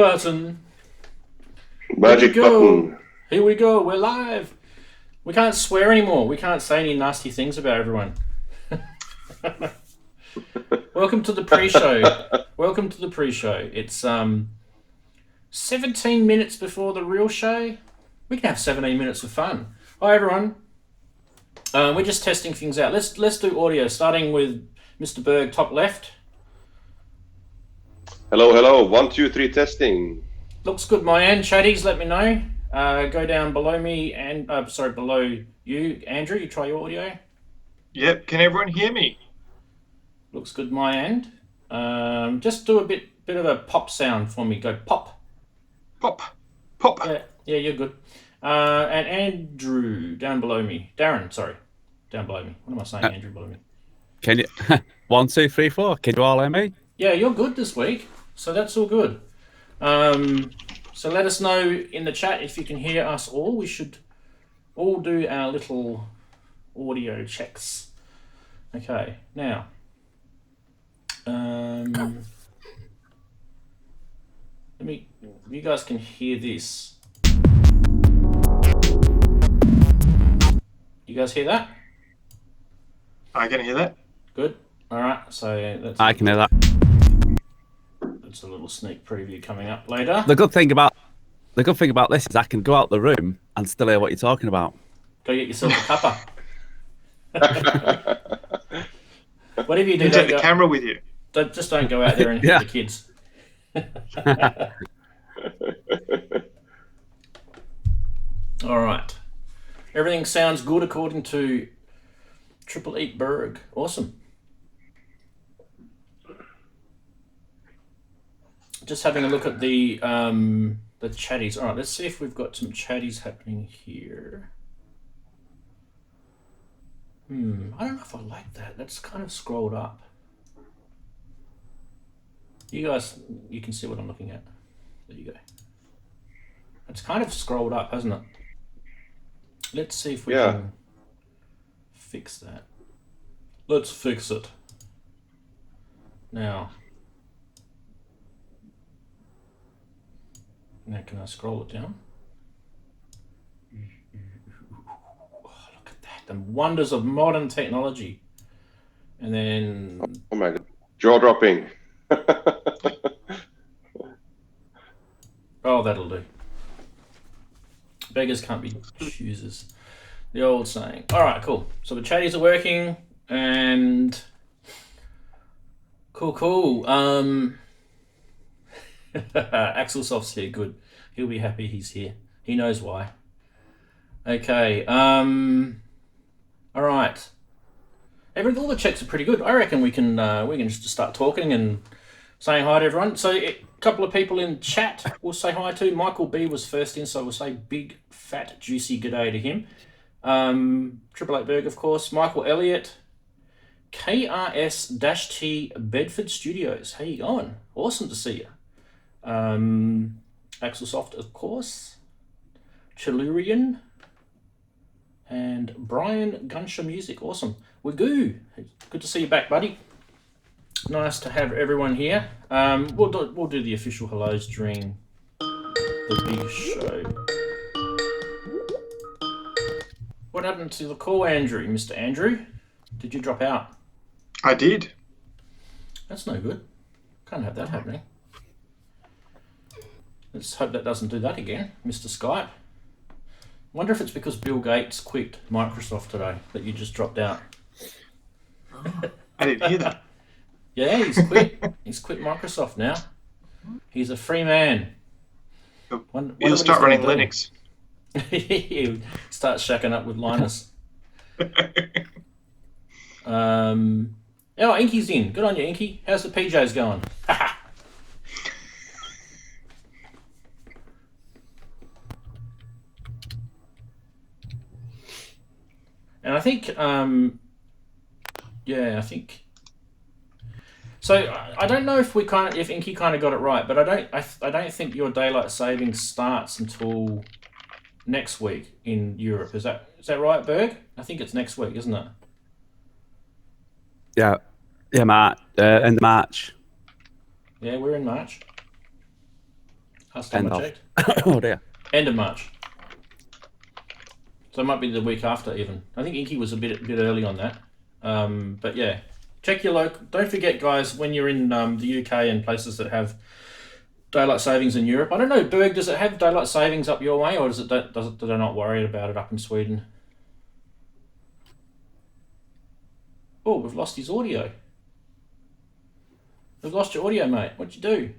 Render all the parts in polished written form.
Button. Magic button. Here we go. We're live. We can't swear anymore. We can't say any nasty things about everyone. Welcome to the pre-show. Welcome to the pre-show. It's 17 minutes before the real show. We can have 17 minutes of fun. Hi everyone. We're just testing things out. Let's do audio, starting with Mr. Berg, top left. Hello, hello. 1, 2, 3, testing. Looks good, my end. Chatties, let me know. Go down below me and below you, Andrew. You try your audio. Yep. Can everyone hear me? Looks good, my end. Just do a bit of a pop sound for me. Go pop. Pop. Pop. Yeah, you're good. And Andrew down below me. Darren, sorry, down below me. What am I saying, Andrew below me? Can you 1, 2, 3, 4? Can you all hear me? Yeah, you're good this week, so that's all good. So let us know in the chat if you can hear us all. We should all do our little audio checks. Okay, now. You guys can hear this. You guys hear that? I can hear that. Good. All right. So I can hear that. That's a little sneak preview coming up later. The good thing about this is I can go out the room and still hear what you're talking about. Go get yourself a cuppa. Whatever you do, You take the camera with you. Just don't go out there and hit the kids. All right. Everything sounds good according to Triple Eat Berg. Awesome. Just having a look at the chatties. All right, let's see if we've got some chatties happening here. I don't know if I like that. That's kind of scrolled up. You guys, you can see what I'm looking at. There you go. It's kind of scrolled up, hasn't it? Let's see if we can fix that. Let's fix it. Now can I scroll it down? Oh, look at that. The wonders of modern technology. And then... Oh my God. Jaw-dropping. Oh, that'll do. Beggars can't be choosers. The old saying. All right, cool. So the chatties are working, and cool. Axelsoft's here. Good. He'll be happy he's here. He knows why. Okay. All right. All the checks are pretty good. I reckon we can just start talking and saying hi to everyone. So a couple of people in chat we'll say hi to. Michael B was first in, so we'll say big, fat, juicy g'day to him. Triple Eight Berg, of course. Michael Elliott. KRS-T Bedford Studios. How you going? Awesome to see you. Axelsoft, of course. Chilurian. And Brian Gunsher Music. Awesome. Wagoo. Good to see you back, buddy. Nice to have everyone here. We'll do the official hellos during the big show. What happened to the call, Andrew? Mr. Andrew? Did you drop out? I did. That's no good. Can't have that happening. Let's hope that doesn't do that again, Mr. Skype. Wonder if it's because Bill Gates quit Microsoft today that you just dropped out. I didn't hear that. Yeah, he's quit. He's quit Microsoft now. He's a free man. He'll start running Linux. He'll start shacking up with Linus. Inky's in. Good on you, Inky. How's the PJs going? And I think, so I don't know if Inky kind of got it right, but I don't think your daylight saving starts until next week in Europe. Is that right, Berg? I think it's next week, isn't it? Yeah, March, end of March. Yeah, we're in March. Last time End I of. checked. Oh dear. End of March. So it might be the week after even. I think Inky was a bit early on that. But yeah, check your local. Don't forget, guys, when you're in the UK and places that have daylight savings in Europe. I don't know, Berg, does it have daylight savings up your way, or do they not worry about it up in Sweden? Oh, we've lost his audio. We've lost your audio, mate. What'd you do?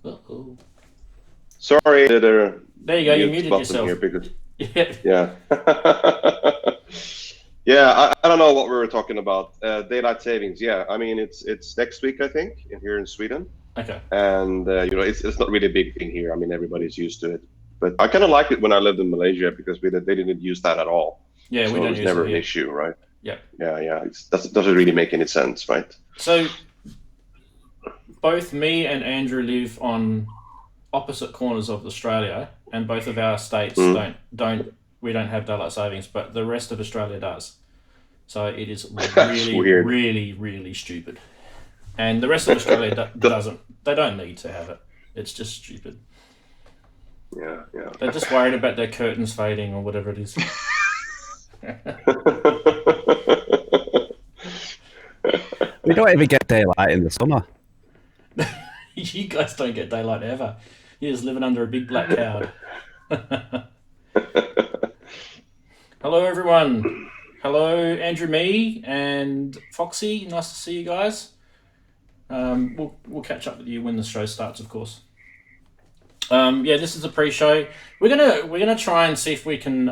Uh-oh. Sorry, There you go, you muted button yourself. here because Yeah. yeah. Yeah, I don't know what we were talking about. Daylight savings. Yeah, I mean it's next week, I think, here in Sweden. Okay. And it's not really a big thing here. I mean, everybody's used to it. But I kind of liked it when I lived in Malaysia because they didn't use that at all. Yeah, so we don't it was use never it an here. issue, right? Yeah. Yeah. It doesn't really make any sense, right? So both me and Andrew live on opposite corners of Australia, and both of our states we don't have daylight savings, but the rest of Australia does. So it is really, weird. really, really stupid. And the rest of Australia doesn't. They don't need to have it. It's just stupid. Yeah. They're just worried about their curtains fading or whatever it is. We don't even get daylight in the summer. You guys don't get daylight ever. You're just living under a big black cloud. Hello, everyone. Hello, Andrew, me, and Foxy. Nice to see you guys. We'll catch up with you when the show starts, of course. Yeah, this is a pre-show. We're gonna try and see if we can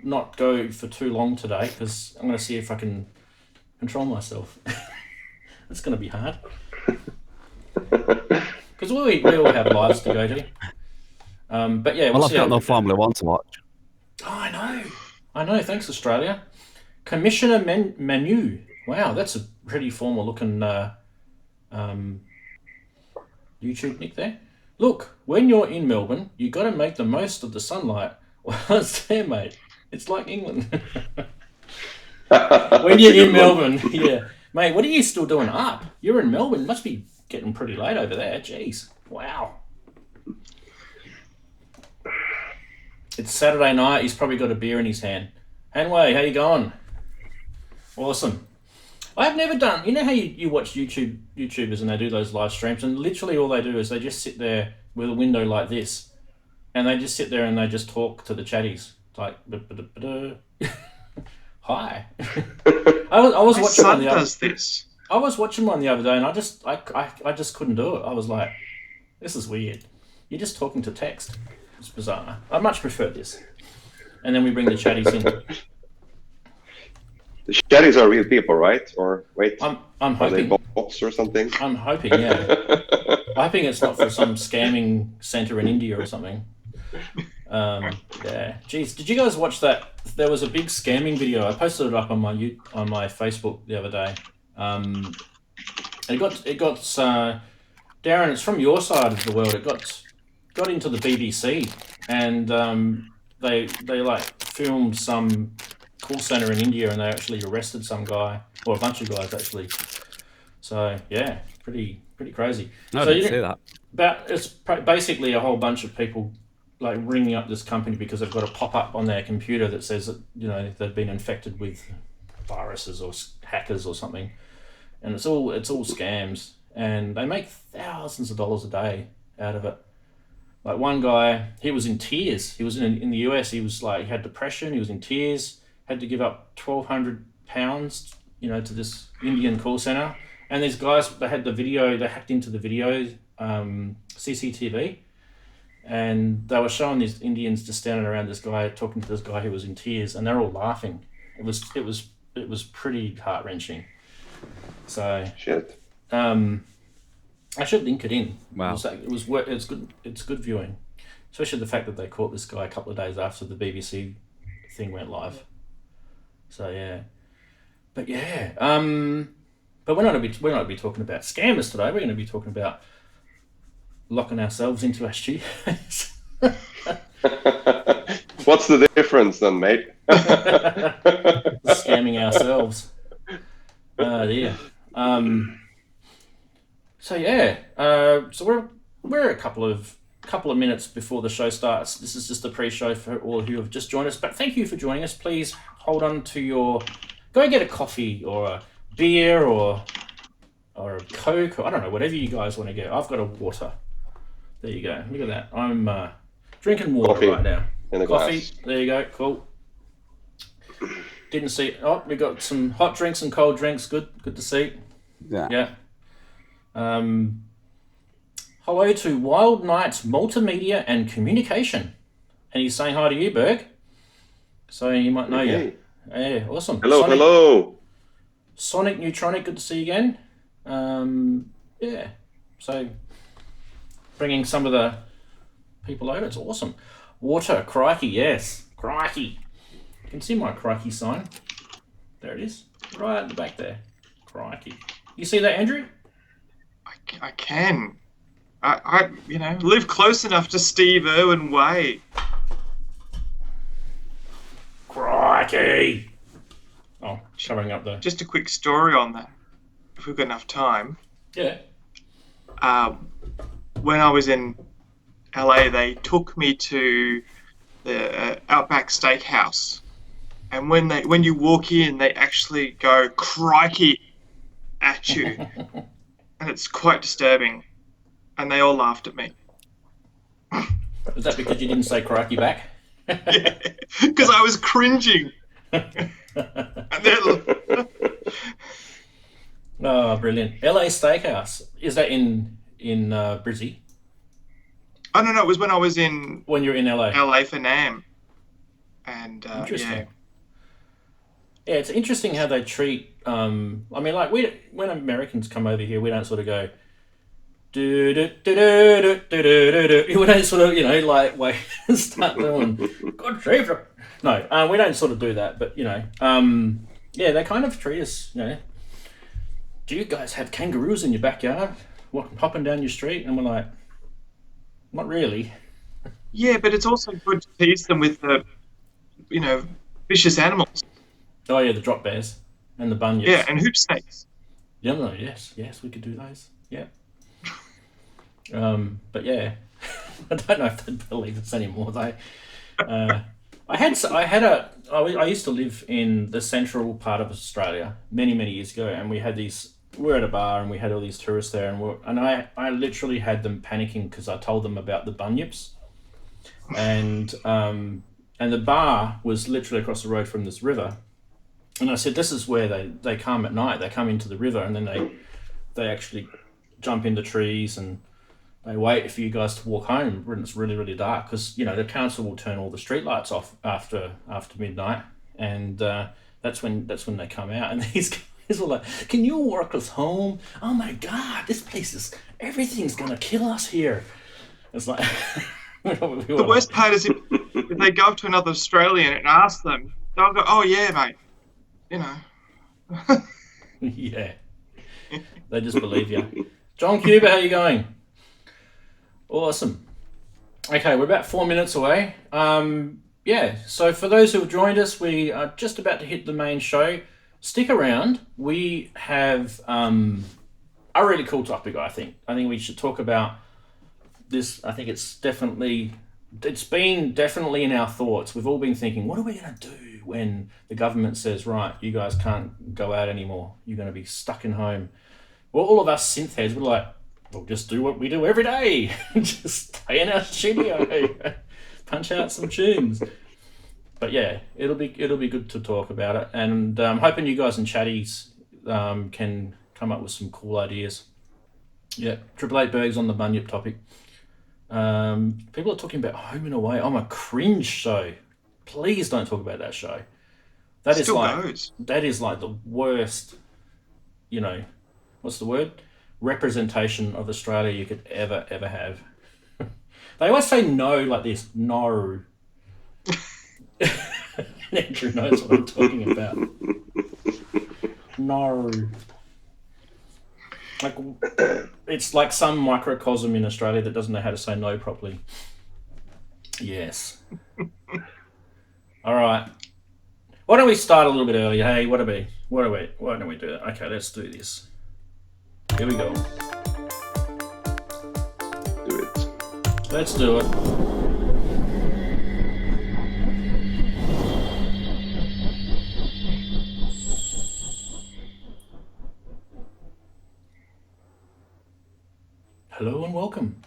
not go for too long today, because I'm gonna see if I can control myself. It's gonna be hard. Because we all have lives to go to. But yeah, Well, I've see got how no we go. Formula One to watch. Oh, I know. Thanks, Australia. Commissioner Manu. Wow, that's a pretty formal looking YouTube nick there. Look, when you're in Melbourne, you got to make the most of the sunlight. Well, it's there, mate. It's like England. When you're in Melbourne, yeah. Mate, what are you still doing up? You're in Melbourne. It must be getting pretty late over there. Jeez. Wow. It's Saturday night. He's probably got a beer in his hand. Hanway, how you going? Awesome. I've never done... You know how you watch YouTubers and they do those live streams, and literally all they do is they just sit there with a window like this, and they just sit there and they just talk to the chatties. It's like... Hi. I was My watching son one the other... does this. I was watching one the other day, and I just couldn't do it. I was like, this is weird. You're just talking to text. It's bizarre. I much prefer this. And then we bring the chatties in. The chatties are real people, right? Or wait, I'm are they hoping. bots or something? I'm hoping, yeah. I'm hoping it's not for some scamming center in India or something. Yeah. Jeez, did you guys watch that? There was a big scamming video. I posted it up on my Facebook the other day. It got Darren. It's from your side of the world. It got into the BBC, and they like filmed some call center in India, and they actually arrested some guy, or a bunch of guys actually. So yeah, pretty crazy. No, so I didn't see that. It's basically a whole bunch of people like ringing up this company because they've got a pop-up on their computer that says that they've been infected with viruses or hackers or something, and it's all scams, and they make thousands of dollars a day out of it. Like one guy, he was in tears. He was in the US. He was like, he had depression. He was in tears. Had to give up £1,200, to this Indian call center. And these guys, they had the video. They hacked into the video CCTV, and they were showing these Indians just standing around this guy, talking to this guy who was in tears, and they're all laughing. It was pretty heart wrenching. So Shit. I should link it in. Wow. It's good. It's good viewing, especially the fact that they caught this guy a couple of days after the BBC thing went live. So yeah, but yeah, but we're not going to be talking about scammers today. We're going to be talking about locking ourselves into our studios. What's the difference then, mate? Scamming ourselves. Oh dear. So yeah, so we're a couple of minutes before the show starts. This is just a pre-show for all of you who have just joined us. But thank you for joining us. Please hold on to your... Go and get a coffee or a beer or a Coke, or I don't know, whatever you guys want to get. I've got a water. There you go. Look at that. I'm drinking water Coffee right now. in a Coffee. glass. There you go. Cool. Didn't see... Oh, we got some hot drinks and cold drinks. Good to see. Yeah. Hello to Wild Knights Multimedia and Communication. And he's saying hi to you, Berg. So he might know you. Yeah, awesome. Hello. Sonic Neutronic, good to see you again. Yeah. So bringing some of the people over, it's awesome. Water, crikey, yes. Crikey. You can see my crikey sign. There it is. Right at the back there. Crikey. You see that, Andrew? I can. I live close enough to Steve Irwin Way. Crikey! Oh, covering up the... Just a quick story on that, if we've got enough time. Yeah. When I was in LA, they took me to the Outback Steakhouse, and when you walk in, they actually go crikey at you, and it's quite disturbing. And they all laughed at me. Was that because you didn't say crikey back? Yeah, because I was cringing. Oh, brilliant. LA Steakhouse. Is that in Brizzy? Oh, no, it was when I was in... When you're in LA? LA for NAMM. And, interesting. Yeah, it's interesting how they treat... I mean, like, when Americans come over here, we don't sort of go... We don't sort of, like, wait and start doing... God save them. No, we don't sort of do that, but, yeah, they kind of treat us, do you guys have kangaroos in your backyard hopping down your street? And we're like, not really. Yeah, but it's also good to tease them with the, vicious animals. Oh, yeah, the drop bears and the bunyips. Yeah, and hoop snakes. Yeah, no, yes, we could do those. Yeah. But yeah, I don't know if they'd believe us anymore though. I used to live in the central part of Australia many years ago, and we were at a bar and we had all these tourists there, and I literally had them panicking because I told them about the bunyips, and the bar was literally across the road from this river, and I said, this is where they come at night. They come into the river and then they actually jump into trees and they wait for you guys to walk home when it's really dark, because the council will turn all the street lights off after midnight, and that's when they come out. And these guys were like, "Can you walk us home? Oh my God, this place is everything's gonna kill us here." It's like the worst part is if they go up to another Australian and ask them, they'll go, "Oh yeah, mate," Yeah, they just believe you. John Cuba, how you going? Awesome. Okay, we're about 4 minutes away. Yeah, so for those who have joined us, we are just about to hit the main show. Stick around. We have a really cool topic, I think. I think we should talk about this. I think it's been definitely in our thoughts. We've all been thinking, what are we going to do when the government says, right, you guys can't go out anymore. You're going to be stuck in home. Well, all of us synth heads were like, we'll just do what we do every day. Just stay in our studio, punch out some tunes. But yeah, it'll be good to talk about it, and I'm hoping you guys in chatties can come up with some cool ideas. Yeah, 888 Bergs on the bunyip topic. People are talking about Home and Away. I'm a cringe show. Please don't talk about that show. That is like the worst. What's the word? Representation of Australia you could ever have. They always say no like this. No. Andrew knows what I'm talking about. No. Like, it's like some microcosm in Australia that doesn't know how to say no properly. Yes. All right. Why don't we start a little bit earlier? Hey, why don't we do that? Okay, let's do this. Here we go. Do it. Let's do it. Hello and welcome.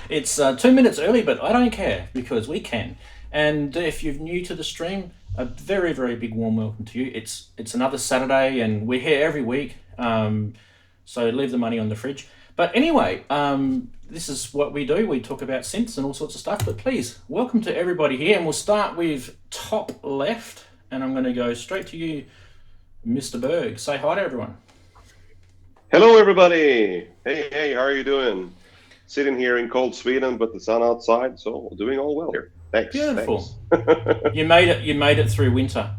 It's 2 minutes early, but I don't care because we can. And if you're new to the stream, a very, very big warm welcome to you. It's another Saturday and we're here every week. So leave the money on the fridge. But anyway, this is what we do. We talk about synths and all sorts of stuff. But please, welcome to everybody here. And we'll start with top left. And I'm going to go straight to you, Mr. Berg. Say hi to everyone. Hello, everybody. Hey, how are you doing? Sitting here in cold Sweden, but the sun outside, so doing all well here. Thanks. Beautiful. Thanks. You made it through winter.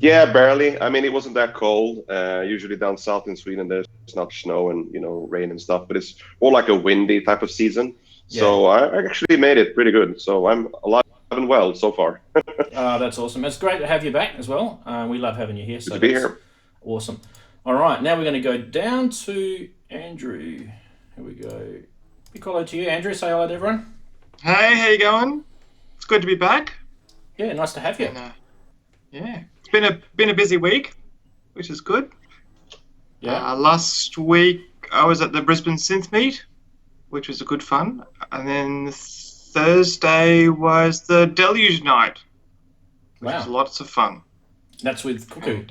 Yeah, barely. I mean, it wasn't that cold. Usually down south in Sweden, there's not snow and rain and stuff, but it's more like a windy type of season. Yeah. So I actually made it pretty good. So I'm alive and well so far. That's awesome. It's great to have you back as well. We love having you here. Good to be here. Awesome. All right, now we're going to go down to Andrew. Here we go. Big hello to you, Andrew. Say hello to everyone. Hey, how you going? It's good to be back. Yeah, nice to have you. And, yeah, it's been a busy week, which is good. Yeah. Last week I was at the Brisbane Synth Meet, which was a good fun, and then Thursday was the Deluge Night, which was lots of fun. That's with Cuckoo.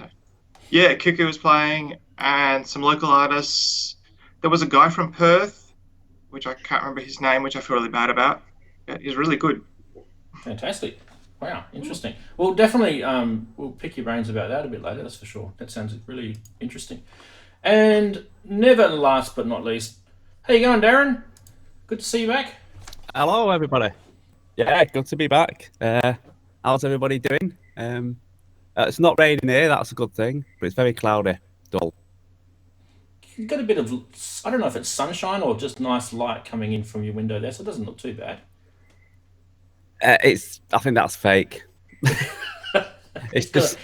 Yeah, Cuckoo was playing, and some local artists. There was a guy from Perth, which I can't remember his name, which I feel really bad about. Yeah, he's really good. Fantastic. Wow, interesting. Well, definitely we'll pick your brains about that a bit later, that's for sure. That sounds really interesting. And never last but not least, how you going, Darren? Good to see you back. Hello, everybody. Yeah, good to be back. How's everybody doing? It's not raining here, that's a good thing, but it's very cloudy, dull. You've got a bit of, I don't know if it's sunshine or just nice light coming in from your window there, so it doesn't look too bad. I think that's fake. It's just...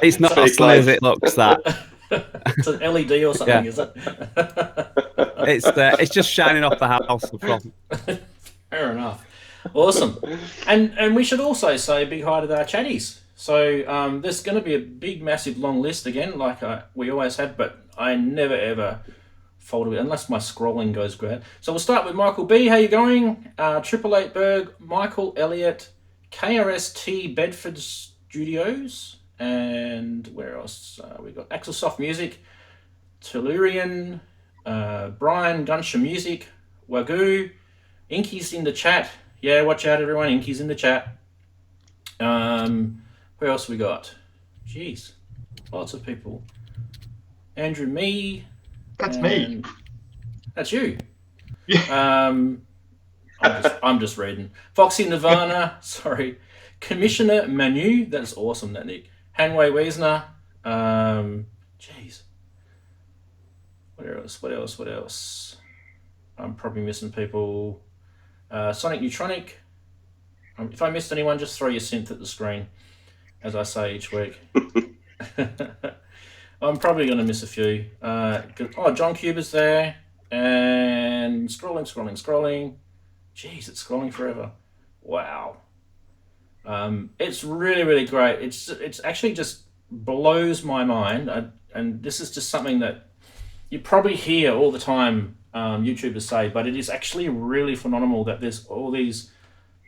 it's not as slow as it looks, that. It's an LED or something, is it? It's just shining off the house from. Fair enough. Awesome. And we should also say a big hi to our chatties. So there's going to be a big, massive, long list again, like we always have, but I never, ever fold it unless my scrolling goes great. So we'll start with Michael B. How you going? 888 Berg, Michael Elliott, KRST Bedford Studios, and where else? We've got Axelsoft Music, Tellurian, Brian Gunsher Music, Wagyu, Inky's in the chat. Yeah, watch out, everyone. Inky's in the chat. Where else we got? Jeez, lots of people. Andrew, me. That's me. That's you. Yeah. I'm just reading. Foxy Nirvana. Sorry. Commissioner Manu. That's awesome, that Nick. Hanway Wiesner. Jeez. What else? I'm probably missing people. Sonic Neutronic. If I missed anyone, just throw your synth at the screen, as I say each week. I'm probably going to miss a few. John Cuba's there. And scrolling. Jeez, it's scrolling forever. Wow. It's really, really great. It's actually just blows my mind. And this is just something that you probably hear all the time YouTubers say, but it is actually really phenomenal that there's all these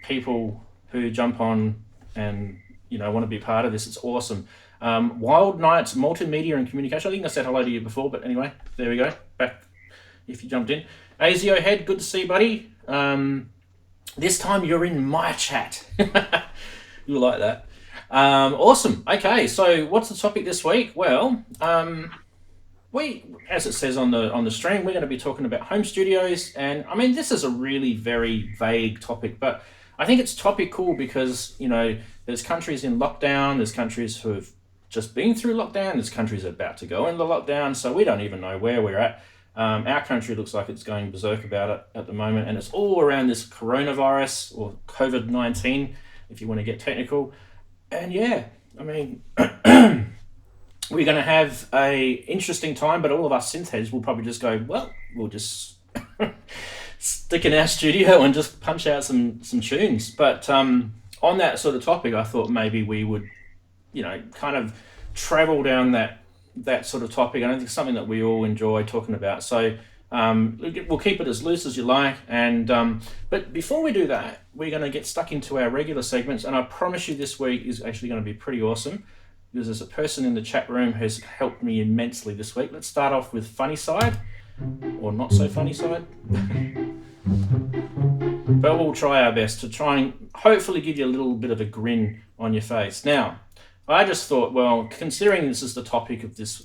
people who jump on and want to be part of this. It's awesome. Wild Nights Multimedia and Communication. I think I said hello to you before, but anyway, there we go. Back if you jumped in. ASIO Head, good to see you, buddy. This time you're in my chat. You like that. Awesome. Okay, so what's the topic this week? Well, as it says on the stream, we're going to be talking about home studios, and I mean this is a really very vague topic, but I think it's topical because there's countries in lockdown, there's countries who have just been through lockdown, there's countries about to go into lockdown, so we don't even know where we're at. Our country looks like it's going berserk about it at the moment, and it's all around this coronavirus or COVID-19, if you want to get technical. And yeah, I mean, we're going to have a interesting time, but all of us synth heads will probably just go, well, we'll just stick in our studio and just punch out some tunes. But on that sort of topic, I thought maybe we would, kind of travel down that sort of topic. I don't think it's something that we all enjoy talking about. So we'll keep it as loose as you like. And but before we do that, we're going to get stuck into our regular segments. And I promise you this week is actually going to be pretty awesome, because there's a person in the chat room who's helped me immensely this week. Let's start off with funny side, or not so funny side. But we'll try our best to try and hopefully give you a little bit of a grin on your face. Now, I just thought, well, considering this is the topic of this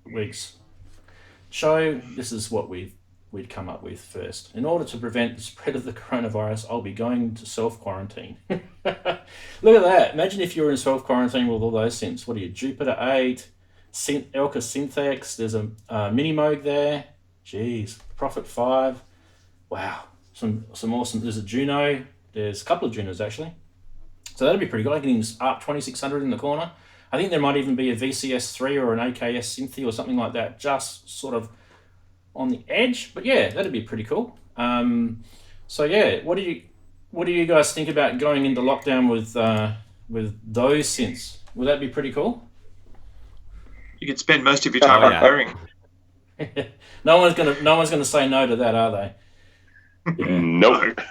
week's show, this is what we'd come up with first. In order to prevent the spread of the coronavirus, I'll be going to self-quarantine. Look at that. Imagine if you were in self-quarantine with all those synths. What are you, Jupiter 8, Elka Synthex, there's a Mini Moog there. Jeez, Prophet 5. Wow, some awesome. There's a Juno. There's a couple of Junos, actually. So that'd be pretty good. I can use ARP 2600 in the corner. I think there might even be a VCS3 or an AKS Synthy or something like that, just sort of on the edge. But yeah, that'd be pretty cool. So yeah, what do you guys think about going into lockdown with those synths? Would that be pretty cool? You could spend most of your time repairing. No one's gonna say no to that, are they? Yeah. Nope.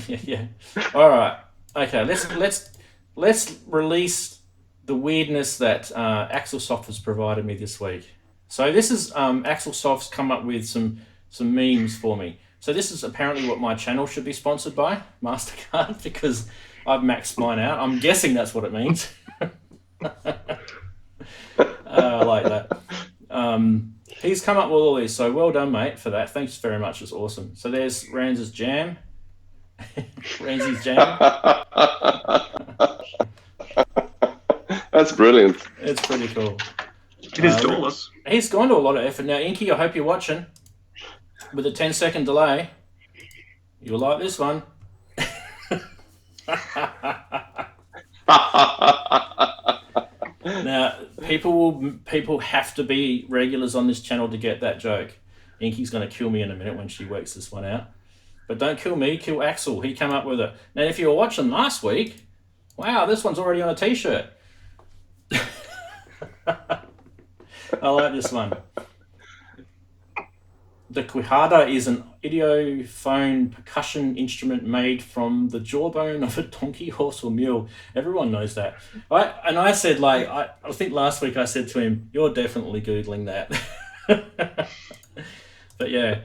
Yeah. All right. Okay. Let's release the weirdness that Xils-labs has provided me this week. So this is Xils-labs come up with some memes for me. So this is apparently what my channel should be sponsored by, MasterCard, because I've maxed mine out. I'm guessing that's what it means. I like that. He's come up with all these, so well done, mate, for that. Thanks very much. It's awesome. So there's Ranz's Jam. Ranzy's Jam. That's brilliant. It's pretty cool. It is flawless. He's gone to a lot of effort. Now, Inky, I hope you're watching. With a 10-second delay, you'll like this one. Now, people have to be regulars on this channel to get that joke. Inky's going to kill me in a minute when she works this one out. But don't kill me, kill Axel. He came up with it. Now, if you were watching last week, wow, this one's already on a t-shirt. I like this one. The quijada is an idiophone percussion instrument made from the jawbone of a donkey, horse, or mule. Everyone knows that. I said, I think last week I said to him, you're definitely Googling that. But yeah.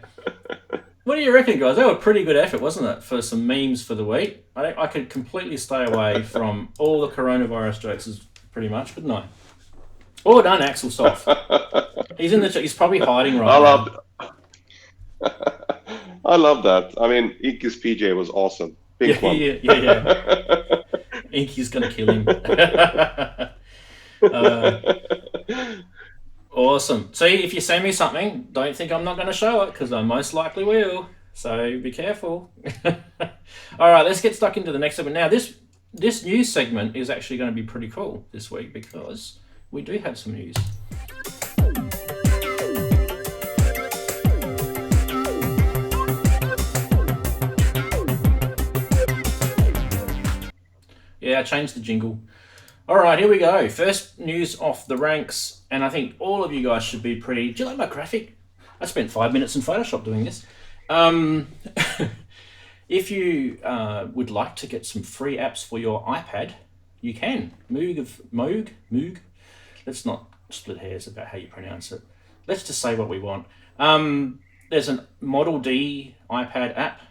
What do you reckon, guys? That was a pretty good effort, wasn't it, for some memes for the week? I could completely stay away from all the coronavirus jokes, pretty much, couldn't I? Well done, Xils-labs. He's probably hiding right now. I love that. I mean, Inky's PJ was awesome. Pink one. Yeah. Inky's gonna kill him. Awesome. See, if you send me something, don't think I'm not going to show it, because I most likely will. So be careful. All right, let's get stuck into the next segment. Now, this news segment is actually going to be pretty cool this week, because we do have some news. Yeah, I changed the jingle. All right, here we go. First news off the ranks, and I think all of you guys should be pretty... Do you like my graphic? I spent 5 minutes in Photoshop doing this. If you would like to get some free apps for your iPad, you can. Moog. Let's not split hairs about how you pronounce it. Let's just say what we want. There's a Model D iPad app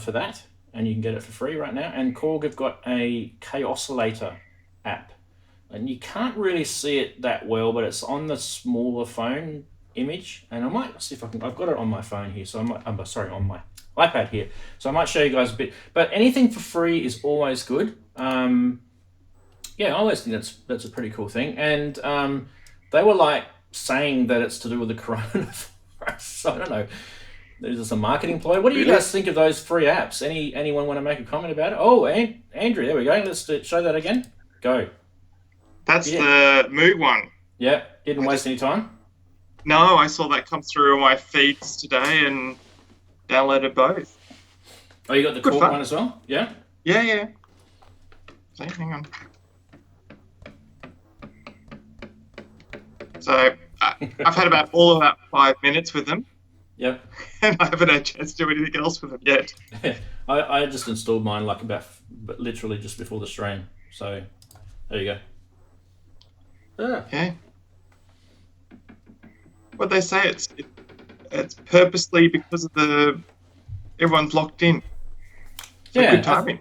for that, and you can get it for free right now. And Korg have got a K-oscillator app, and you can't really see it that well, but it's on the smaller phone image, and I might see if I can. I've got it on my phone here, so on my iPad here, so I might show you guys a bit. But anything for free is always good. Yeah, I always think that's a pretty cool thing. And they were saying that it's to do with the coronavirus. So I don't know. Is this a marketing ploy? What do you guys think of those free apps? Anyone want to make a comment about it? Oh, Andrew, there we go. Let's show that again. Go. That's the Moog one. Yeah, didn't waste any time. No, I saw that come through on my feeds today and downloaded both. Oh, you got the Good Korg fun. one as well? Yeah? Yeah. So, hang on. So, I've had about 5 minutes with them, Yep. and I haven't had a chance to do anything else with them yet. I just installed mine like literally just before the stream. So, there you go. Yeah. Okay. What they say, it's purposely because of everyone's locked in. So Yeah, good timing.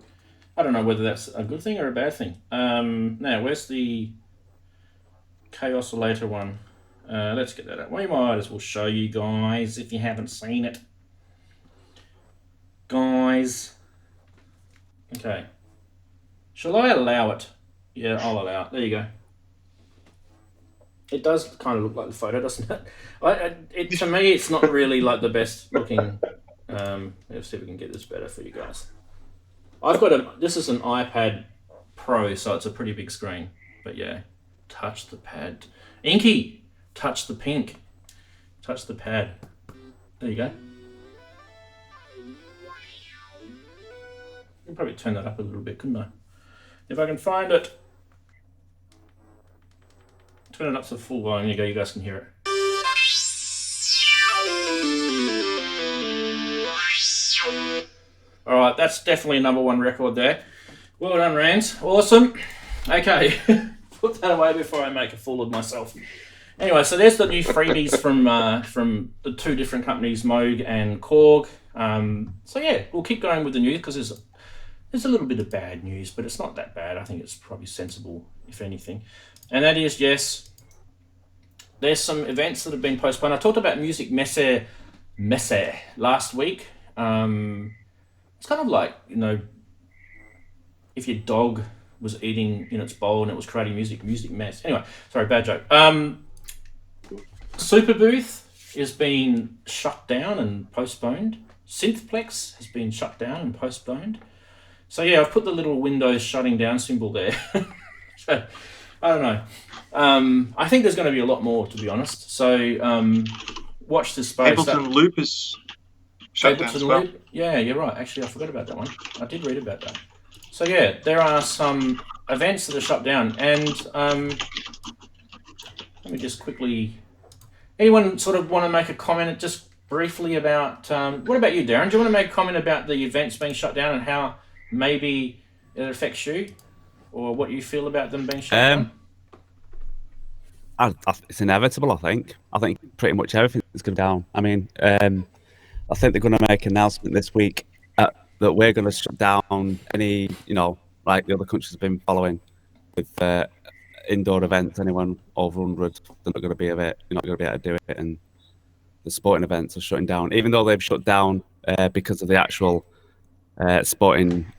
I don't know whether that's a good thing or a bad thing. Now, where's the Chaos Oscillator one? Let's get that up. We might as well show you guys if you haven't seen it. Guys. Okay. Shall I allow it? Yeah, I'll allow it. There you go. It does kind of look like the photo, doesn't it? To me, it's not really like the best looking. Let's see if we can get this better for you guys. This is an iPad Pro, so it's a pretty big screen. But yeah, touch the pad. Inky, touch the pink. Touch the pad. There you go. I'll probably turn that up a little bit, couldn't I? If I can find it. Turn it up to full volume. There you go, you guys can hear it. Alright, that's definitely a #1 record there. Well done, Rand. Awesome. Okay, put that away before I make a fool of myself. Anyway, so there's the new freebies from the two different companies, Moog and Korg. So yeah, we'll keep going with the news because there's a little bit of bad news, but it's not that bad. I think it's probably sensible, if anything. And that is, yes, there's some events that have been postponed. I talked about Music Messe last week. It's kind of like, if your dog was eating in its bowl and it was creating music mess. Anyway, sorry, bad joke. Super Booth is being shut down and postponed. Synthplex has been shut down and postponed. So yeah, I've put the little Windows shutting down symbol there. So, I don't know. I think there's going to be a lot more, to be honest. So watch this space. Ableton Loop is shut down as well. Loop? Yeah, you're right. Actually, I forgot about that one. I did read about that. So yeah, there are some events that are shut down. And let me just quickly... Anyone sort of want to make a comment just briefly about... what about you, Darren? Do you want to make a comment about the events being shut down and how maybe it affects you? Or what you feel about them being shut down? It's inevitable, I think. I think pretty much everything's going down. I mean, I think they're going to make an announcement this week that we're going to shut down any, like the other countries have been following with indoor events. Anyone over 100, they're not going to be of it. You're not going to be able to do it. And the sporting events are shutting down, even though they've shut down because of the actual sporting,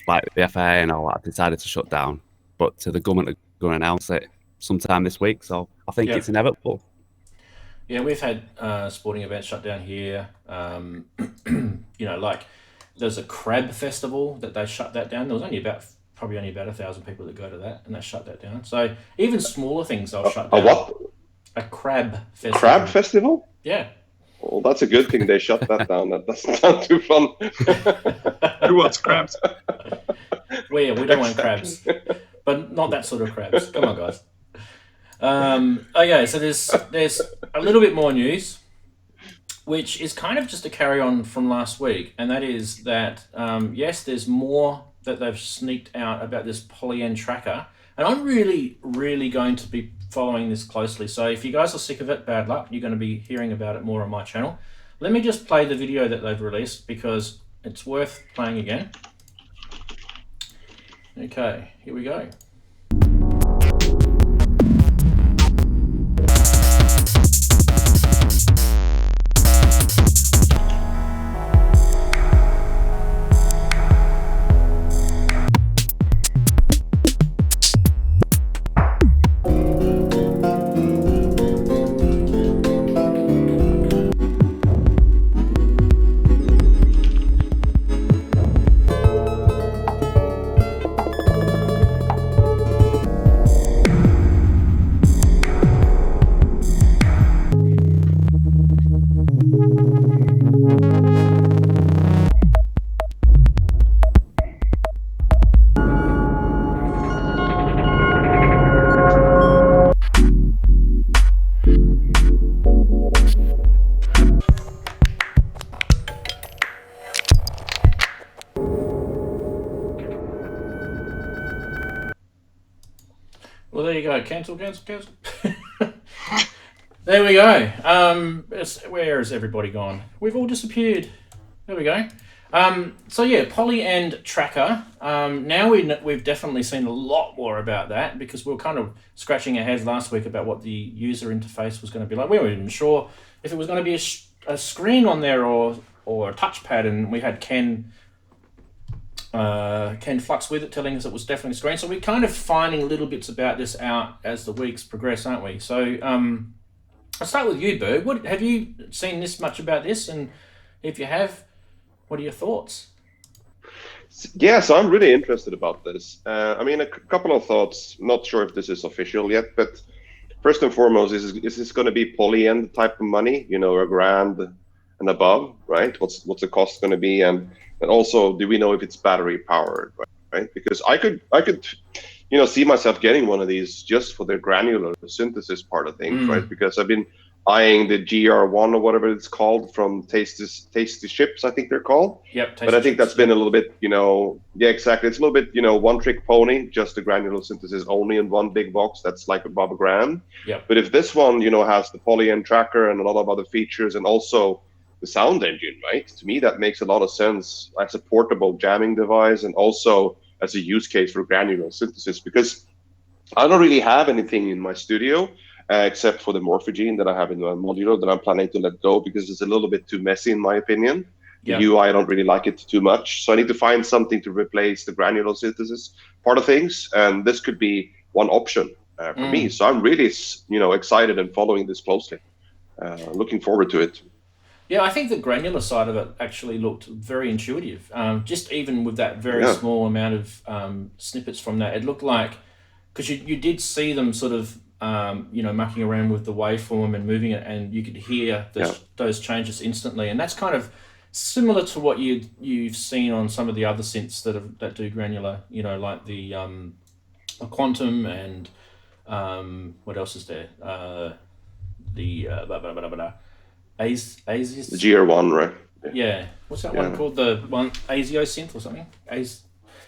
like the FAA and all that, decided to shut down. But the government are going to announce it sometime this week. So I think it's inevitable. Yeah, we've had sporting events shut down here. Like there's a crab festival that they shut that down. There was probably only about 1,000 people that go to that, and they shut that down. So even smaller things they'll shut down. A what? A crab festival. Crab festival? Yeah. Well, that's a good thing they shut that down. That doesn't sound too fun. Who wants crabs? We don't want crabs, but not that sort of crabs. Come on, guys. Okay, so there's a little bit more news, which is kind of just a carry on from last week, and that is that yes, there's more that they've sneaked out about this Polyend tracker, and I'm really, really going to be following this closely. So if you guys are sick of it, bad luck. You're going to be hearing about it more on my channel. Let me just play the video that they've released because it's worth playing again. Okay, here we go. go. Cancel. There we go. Where has everybody gone? We've all disappeared. There we go. So yeah, poly and tracker. Now we've definitely seen a lot more about that because we were kind of scratching our heads last week about what the user interface was going to be like. We weren't even sure if it was going to be a screen on there or a touchpad, and we had Ken Flux with it telling us it was definitely a screen. So we're kind of finding little bits about this out as the weeks progress, aren't we? So I'll start with you, Berg. Have you seen this much about this? And if you have, what are your thoughts? Yeah, so I'm really interested about this. I mean, a couple of thoughts. Not sure if this is official yet, but first and foremost, is this going to be poly-end type of money? You know, $1,000 and above, right? What's the cost going to be? And also, do we know if it's battery powered, right? Because I could see myself getting one of these just for the granular synthesis part of things, right? Because I've been eyeing the GR1 or whatever it's called from Tasty Chips, I think they're called. Yep. But I think that's been a little bit, yeah, exactly. It's a little bit, one trick pony, just the granular synthesis only in one big box. That's like above $1,000. Yep. But if this one, has the poly-end tracker and a lot of other features and also the sound engine, right? To me, that makes a lot of sense as a portable jamming device and also as a use case for granular synthesis, because I don't really have anything in my studio except for the Morphogene that I have in my modular that I'm planning to let go because it's a little bit too messy in my opinion. The UI, I don't really like it too much. So I need to find something to replace the granular synthesis part of things. And this could be one option for me. So I'm really, excited and following this closely. Looking forward to it. Yeah, I think the granular side of it actually looked very intuitive. Just even with that very small amount of snippets from that, it looked like, because you did see them sort of, mucking around with the waveform and moving it, and you could hear those changes instantly. And that's kind of similar to what you've seen on some of the other synths that do granular, like the Quantum and what else is there? The Asius? The GR1, right? Yeah. What's that one called? The one Asio synth or something?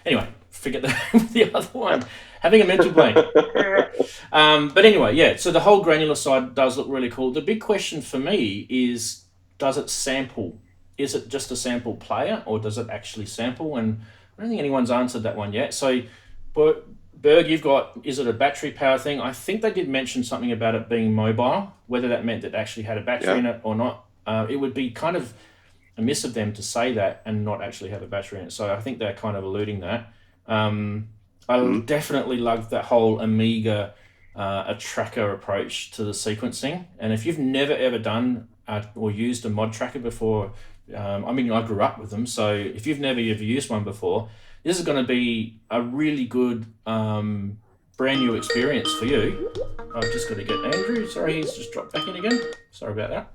Anyway, forget the other one. Having a mental blank. But anyway, yeah. So the whole granular side does look really cool. The big question for me is, does it sample? Is it just a sample player, or does it actually sample? And I don't think anyone's answered that one yet. So, Berg, you've got, is it a battery power thing? I think they did mention something about it being mobile, whether that meant it actually had a battery in it or not. It would be kind of amiss of them to say that and not actually have a battery in it. So I think they're kind of alluding that. I definitely loved that whole Amiga a tracker approach to the sequencing. And if you've never ever done or used a mod tracker before, I grew up with them. So if you've never ever used one before, this is going to be a really good brand new experience for you. I've just got to get Andrew. Sorry, he's just dropped back in again. Sorry about that.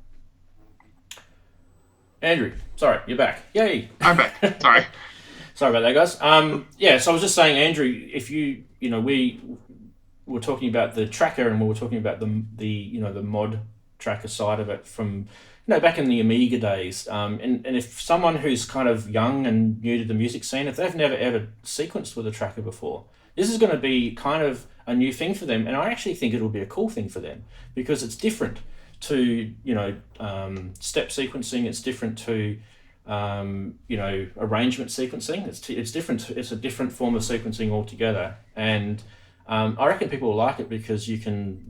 Andrew, sorry, you're back. Yay. I'm back. Sorry. Sorry about that, guys. So I was just saying, Andrew, if we were talking about the tracker and we were talking about the mod tracker side of it from, back in the Amiga days. And if someone who's kind of young and new to the music scene, if they've never ever sequenced with a tracker before, this is going to be kind of a new thing for them. And I actually think it'll be a cool thing for them because it's different to, step sequencing. It's different to, arrangement sequencing. It's different. It's a different form of sequencing altogether. And I reckon people will like it because you can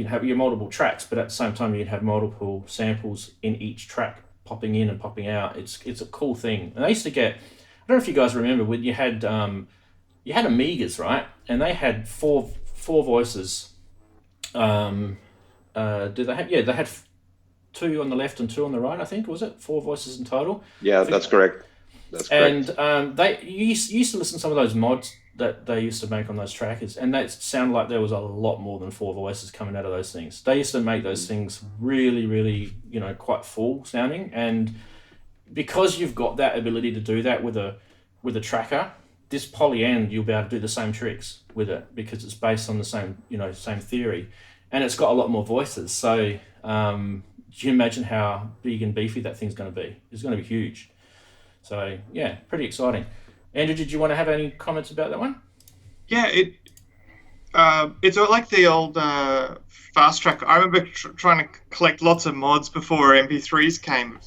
have your multiple tracks, but at the same time you can have multiple samples in each track popping in and popping out. It's a cool thing. And I used to get, I don't know if you guys remember, when you had Amigas, right? And they had four voices. They had two on the left and two on the right, I think, was it? 4 voices in total? Yeah, that's correct. And you used to listen to some of those mods that they used to make on those trackers, and that sounded like there was a lot more than 4 voices coming out of those things. They used to make those things really, really, quite full sounding, and because you've got that ability to do that with a tracker, this poly-end, you'll be able to do the same tricks with it because it's based on the same theory, and it's got a lot more voices. So do you imagine how big and beefy that thing's going to be? It's going to be huge. So yeah, pretty exciting. Andrew, did you want to have any comments about that one? Yeah, It's like the old fast track. I remember trying to collect lots of mods before MP3s came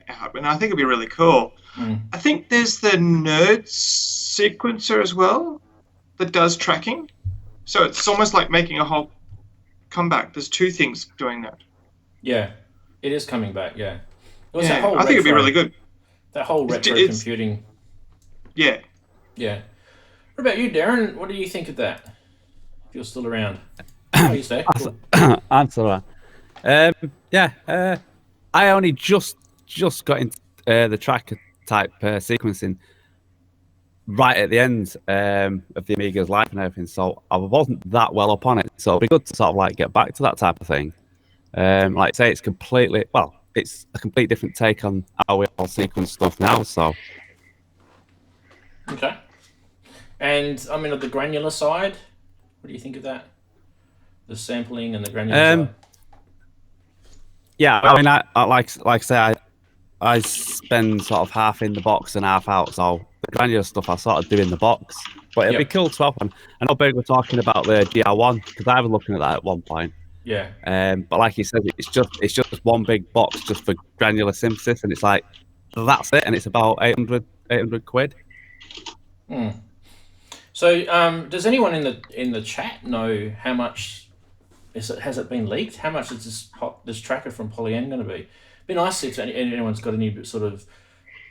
out, and I think it'd be really cool. I think there's the Nerd sequencer as well that does tracking. So it's almost like making a whole comeback. There's two things doing that. Yeah, it is coming back. Yeah, I think it'd be really good. That whole retro computing. Yeah. Yeah. What about you, Darren? What do you think of that? If you're still around. How are you, Steve? Cool. I'm still around. I only just got into the tracker type sequencing right at the end of the Amiga's life and everything, so I wasn't that well up on it. So it'd be good to sort of like get back to that type of thing. Like say, it's a complete different take on how we all sequence stuff now. So okay. And I mean, on the granular side, what do you think of that? The sampling and the granular side. Yeah, I mean, I like I say, I spend sort of half in the box and half out. So the granular stuff I sort of do in the box, but it'd be cool to have one. I know Big were talking about the GR1 because I was looking at that at one point. Yeah. But like you said, it's just one big box just for granular synthesis, and it's like that's it, and it's about 800 quid. So, does anyone in the chat know how much has it been leaked? How much is this tracker from PolyN going to be? It'd be nice if anyone's got any sort of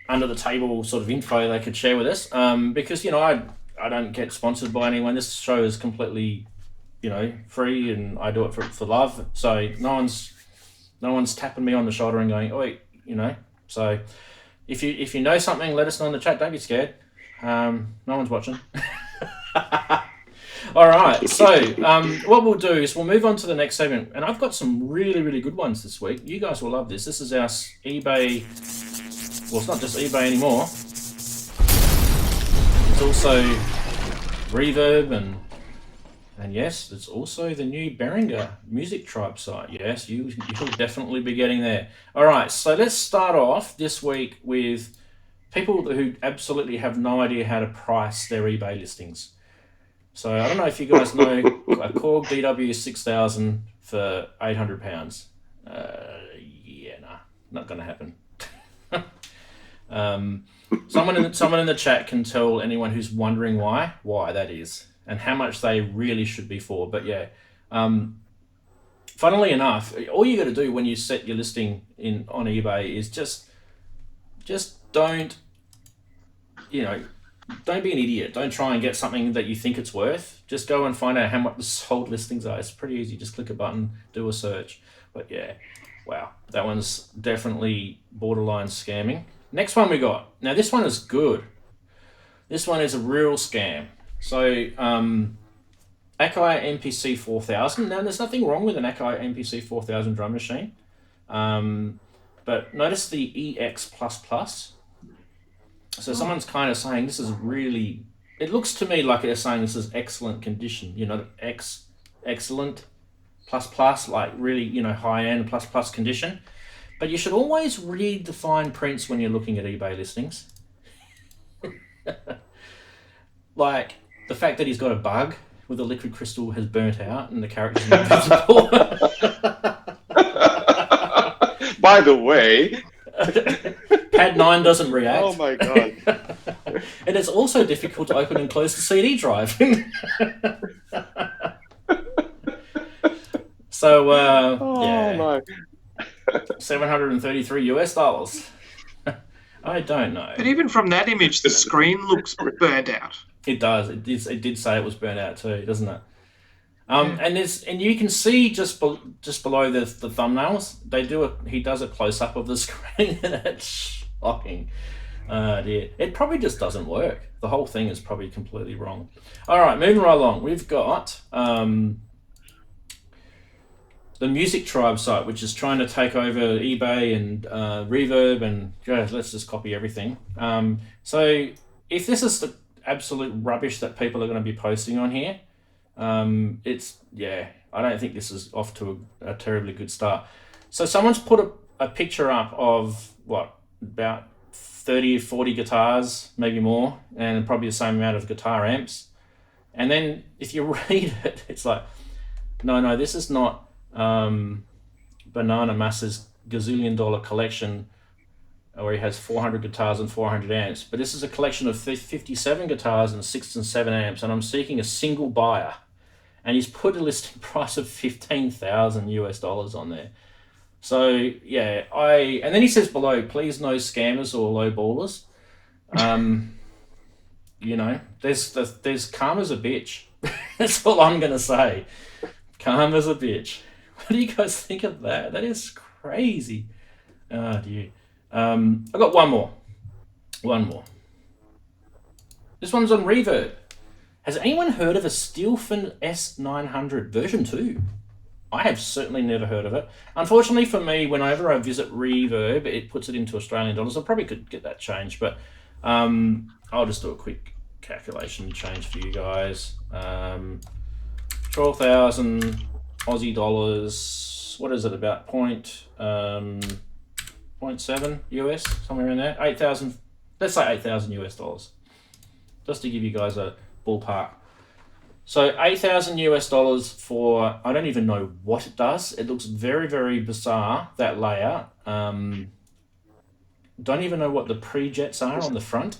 under the table sort of info they could share with us. Because I don't get sponsored by anyone. This show is completely free, and I do it for love. So no one's tapping me on the shoulder and going, "Oi," So if you know something, let us know in the chat. Don't be scared. No one's watching. All right. So what we'll do is we'll move on to the next segment, and I've got some really, really good ones this week. You guys will love this. This is our eBay. Well, it's not just eBay anymore. It's also Reverb and yes, it's also the new Behringer Music Tribe site. Yes, you'll definitely be getting there. All right, so let's start off this week with people who absolutely have no idea how to price their eBay listings. So I don't know if you guys know a Korg DW6000 for £800. Not going to happen. Someone in the chat can tell anyone who's wondering why that is, and how much they really should be for. But yeah, funnily enough, all you got to do when you set your listing on eBay is just don't be an idiot. Don't try and get something that you think it's worth. Just go and find out how much the sold listings are. It's pretty easy. Just click a button, do a search. But yeah, wow, that one's definitely borderline scamming. Next one we got. Now this one is good. This one is a real scam. So Akai MPC 4000. Now there's nothing wrong with an Akai MPC 4000 drum machine. But notice the EX++. So someone's kind of saying this is really... It looks to me like they're saying this is excellent condition. Excellent, plus, like really, high-end plus condition. But you should always read the fine prints when you're looking at eBay listings. Like the fact that he's got a bug where the liquid crystal has burnt out and the character's not visible. By the way... Pad 9 doesn't react. Oh my god. And it's also difficult to open and close the CD drive. So, my. $733. I don't know. But even from that image, the screen looks burnt out. It does. It did say it was burnt out too, doesn't it? And you can see just below the thumbnails, he does a close up of the screen, and it's shocking. Dear. It probably just doesn't work. The whole thing is probably completely wrong. All right, moving right along. We've got the Music Tribe site, which is trying to take over eBay and Reverb, and let's just copy everything. So if this is the absolute rubbish that people are going to be posting on here, I don't think this is off to a terribly good start. So someone's put a picture up of about 30 or 40 guitars, maybe more, and probably the same amount of guitar amps. And then if you read it, it's like, no, this is not Banana Massa's gazillion dollar collection where he has 400 guitars and 400 amps, but this is a collection of 57 guitars and 6 and 7 amps, and I'm seeking a single buyer. And he's put a listing price of $15,000 on there. So yeah, and then he says below, please no scammers or low ballers. You know, there's karma's a bitch. That's all I'm gonna say. Karma's a bitch. What do you guys think of that? That is crazy. Oh dear. I've got one more. This one's on Reverb. Has anyone heard of a Stilfen S900 version 2? I have certainly never heard of it. Unfortunately for me, whenever I visit Reverb, it puts it into Australian dollars. I probably could get that changed, but I'll just do a quick calculation change for you guys. 12,000 Aussie dollars. What is it, about 0.7 US, somewhere in there? 8,000, let's say 8,000 US dollars. Just to give you guys a ballpark. So 8,000 US dollars for, I don't even know what it does. It looks very, very bizarre, that layout. Don't even know what the pre-jets are on the front.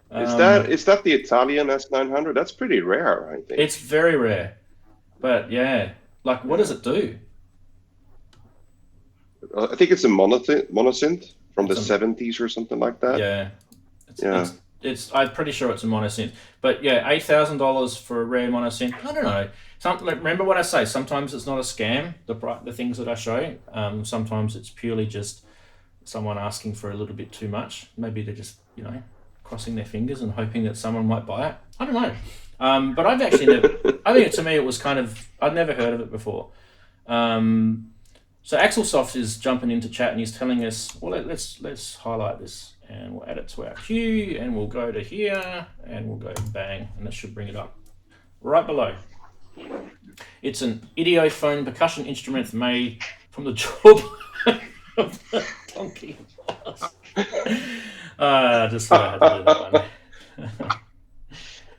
Is that the Italian S900? That's pretty rare, I think. It's very rare. But yeah, like what does it do? I think it's a monosynth from the 70s or something like that. Yeah. It's I'm pretty sure it's a monosynth. But yeah, $8,000 for a rare monosynth. I don't know. Remember what I say, sometimes it's not a scam, the things that I show. Sometimes it's purely just someone asking for a little bit too much. Maybe they're just, crossing their fingers and hoping that someone might buy it. I don't know. But I've actually never, I think to me it was kind of, I'd never heard of it before. So Xils-labs is jumping into chat and he's telling us, well, let's highlight this and we'll add it to our queue and we'll go to here and we'll go bang, and that should bring it up right below. It's an idiophone percussion instrument made from the jaw of the donkey horse. Just thought I had to do that one.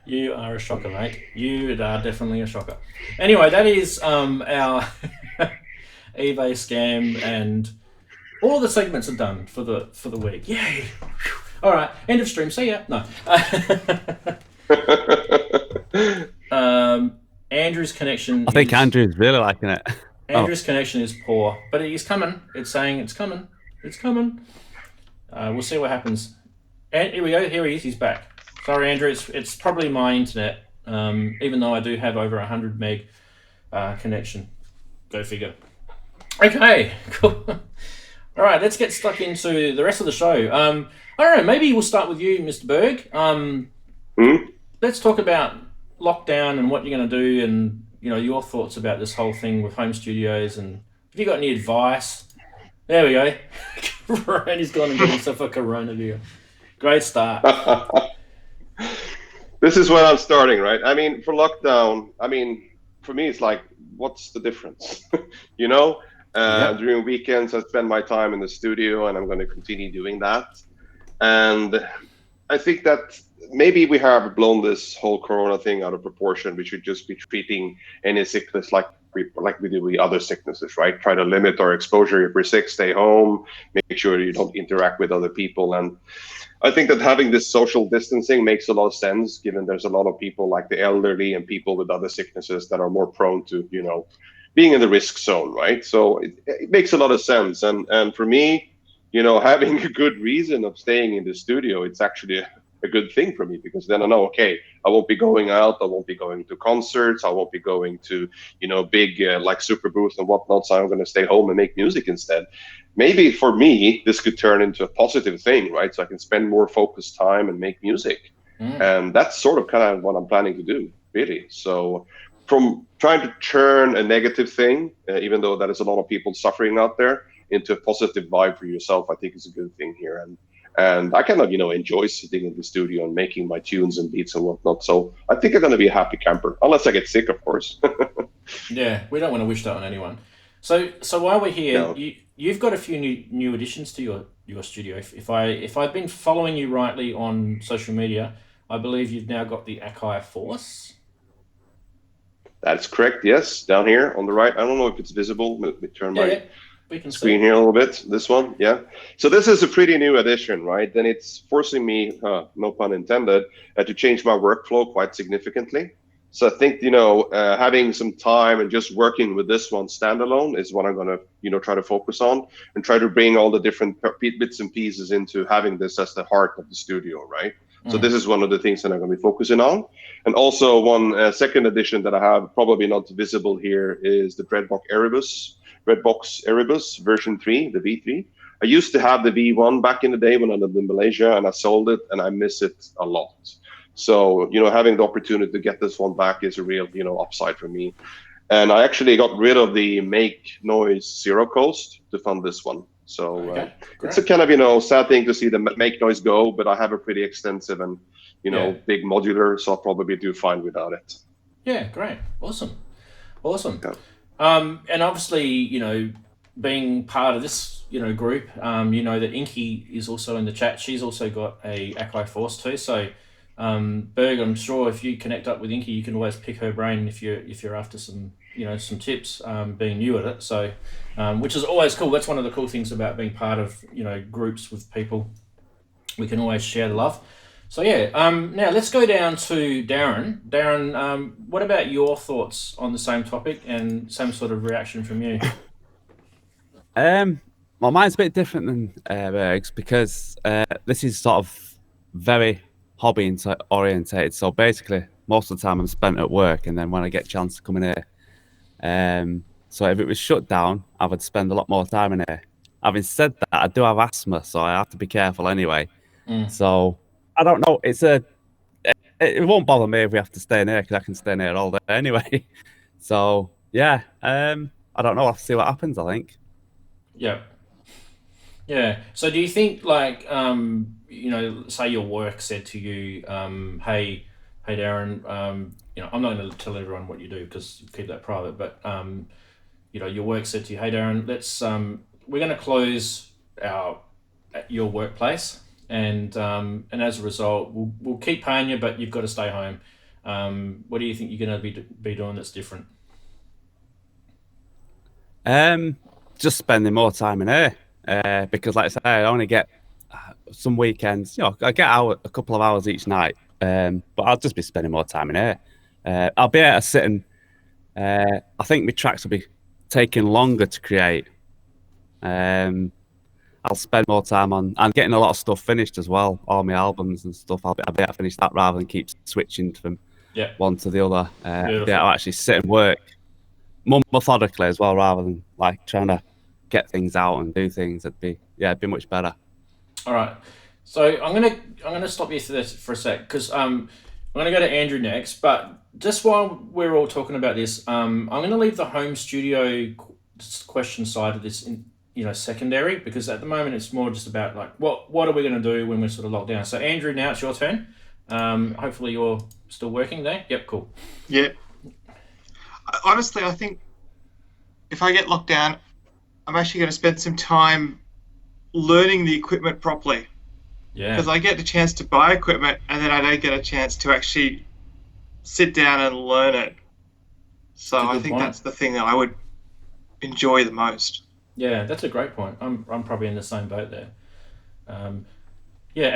You are a shocker, mate. You are definitely a shocker. Anyway, that is our eBay scam, and all the segments are done for the week. Yay! All right, end of stream. See ya. No. Andrew's connection. I think Andrew's really liking it. Andrew's connection is poor, but he's coming. It's saying it's coming. It's coming. We'll see what happens. And here we go. Here he is. He's back. Sorry, Andrew. It's probably my internet. Even though I do have over 100 meg connection. Go figure. Okay, cool. All right, let's get stuck into the rest of the show. I don't know, maybe we'll start with you, Mr. Berg. Let's talk about lockdown and what you're going to do, and your thoughts about this whole thing with home studios, and have you got any advice? There we go. He's gone and got himself a Corona beer. Great start. This is where I'm starting, right? I mean, for lockdown, for me, it's like, what's the difference? During weekends, I spend my time in the studio, and I'm going to continue doing that. And I think that maybe we have blown this whole Corona thing out of proportion. We should just be treating any sickness like we do with other sicknesses, right? Try to limit our exposure. If we're sick, stay home. Make sure you don't interact with other people. And I think that having this social distancing makes a lot of sense, given there's a lot of people like the elderly and people with other sicknesses that are more prone to, being in the risk zone, right? So it makes a lot of sense. And for me, having a good reason of staying in the studio, it's actually a good thing for me, because then I know, okay, I won't be going out, I won't be going to concerts, I won't be going to, big like super booths and whatnot, so I'm going to stay home and make music instead. Maybe for me, this could turn into a positive thing, right? So I can spend more focused time and make music. And that's sort of kind of what I'm planning to do, really. So from trying to turn a negative thing, even though that is a lot of people suffering out there, into a positive vibe for yourself, I think is a good thing here. And I kind of, enjoy sitting in the studio and making my tunes and beats and whatnot. So I think I'm going to be a happy camper, unless I get sick, of course. Yeah, we don't want to wish that on anyone. So while we're here, you've got a few new additions to your studio. If I've been following you rightly on social media, I believe you've now got the Akai Force. That's correct. Yes, down here on the right. I don't know if it's visible. Let me turn my we can screen see. here a little bit. This one, yeah. So this is a pretty new addition, right? Then it's forcing me, no pun intended, to change my workflow quite significantly. So I think, having some time and just working with this one standalone is what I'm going to, try to focus on and try to bring all the different bits and pieces into having this as the heart of the studio, right? So this is one of the things that I'm going to be focusing on. And also one second edition that I have probably not visible here is the Redbox Erebus version 3, the V3. I used to have the V1 back in the day when I lived in Malaysia, and I sold it, and I miss it a lot. So, having the opportunity to get this one back is a real, upside for me. And I actually got rid of the Make Noise Zero Coast to fund this one. So it's a kind of, sad thing to see the Make Noise go, but I have a pretty extensive and, big modular, so I'll probably do fine without it. Yeah, great. Awesome. Yeah. And obviously, being part of this, group, that Inky is also in the chat. She's also got a Akai Force too. So, Berg, I'm sure if you connect up with Inky, you can always pick her brain if you're after some tips, being new at it. So, which is always cool. That's one of the cool things about being part of, groups with people. We can always share the love. So yeah, now let's go down to Darren. Darren, what about your thoughts on the same topic and same sort of reaction from you? Well, mine's a bit different than Berg's because this is sort of very hobby orientated. So basically, most of the time I'm spent at work, and then when I get a chance to come in here, so if it was shut down, I would spend a lot more time in here. Having said that, I do have asthma, so I have to be careful anyway. So I don't know. It won't bother me if we have to stay in here because I can stay in here all day anyway. So yeah, I don't know. I'll have to see what happens, I think. Yeah. So do you think, like, say your work said to you, hey Darren, I'm not going to tell everyone what you do because you keep that private, but your work said to you, hey Darren, let's we're going to close your workplace, and as a result, we'll keep paying you, but you've got to stay home. What do you think you're going to be doing that's different? Just spending more time in here because, like I say, I only get some weekends. I get out a couple of hours each night, but I'll just be spending more time in here. I'll be able to sit and I think my tracks will be taking longer to create. I'll spend more time on and getting a lot of stuff finished as well. All my albums and stuff, I'll be able to finish that rather than keep switching from one to the other. I'll actually sit and work more methodically as well, rather than like trying to get things out and do things. It'd be much better. All right, so I'm gonna stop you for a sec because I'm gonna go to Andrew next. But just while we're all talking about this, I'm gonna leave the home studio question side of this in secondary, because at the moment it's more just about like what are we going to do when we're sort of locked down. So Andrew, now it's your turn. Hopefully you're still working there. Yep, cool. Yeah. Honestly, I think if I get locked down, I'm actually going to spend some time learning the equipment properly. Yeah. Because I get the chance to buy equipment and then I don't get a chance to actually sit down and learn it. So I think that's the thing that I would enjoy the most. Yeah, that's a great point. I'm probably in the same boat there. And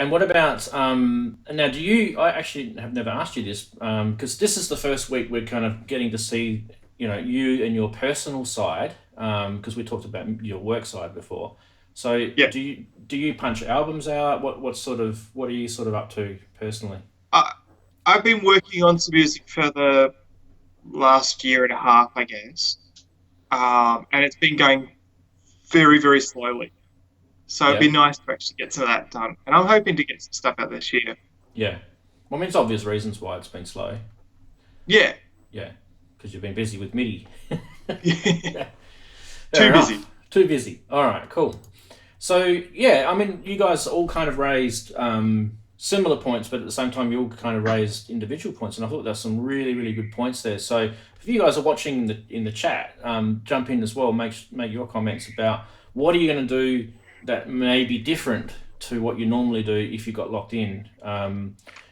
what about now? I actually have never asked you this because this is the first week we're kind of getting to see you and your personal side because we talked about your work side before. So do you punch albums out? What are you sort of up to personally? I've been working on some music for the last year and a half, I guess, and it's been going very, very slowly. So it'd be nice to actually get some of that done. And I'm hoping to get some stuff out this year. Yeah. Well, I mean, it's obvious reasons why it's been slow. Yeah. Yeah. Because you've been busy with MIDI. Yeah. Too busy. All right, cool. So, yeah, I mean, you guys all kind of raised similar points, but at the same time, you all kind of raised individual points. And I thought there's some really, really good points there. So if you guys are watching in the chat, jump in as well, make your comments about what are you going to do that may be different to what you normally do if you got locked in.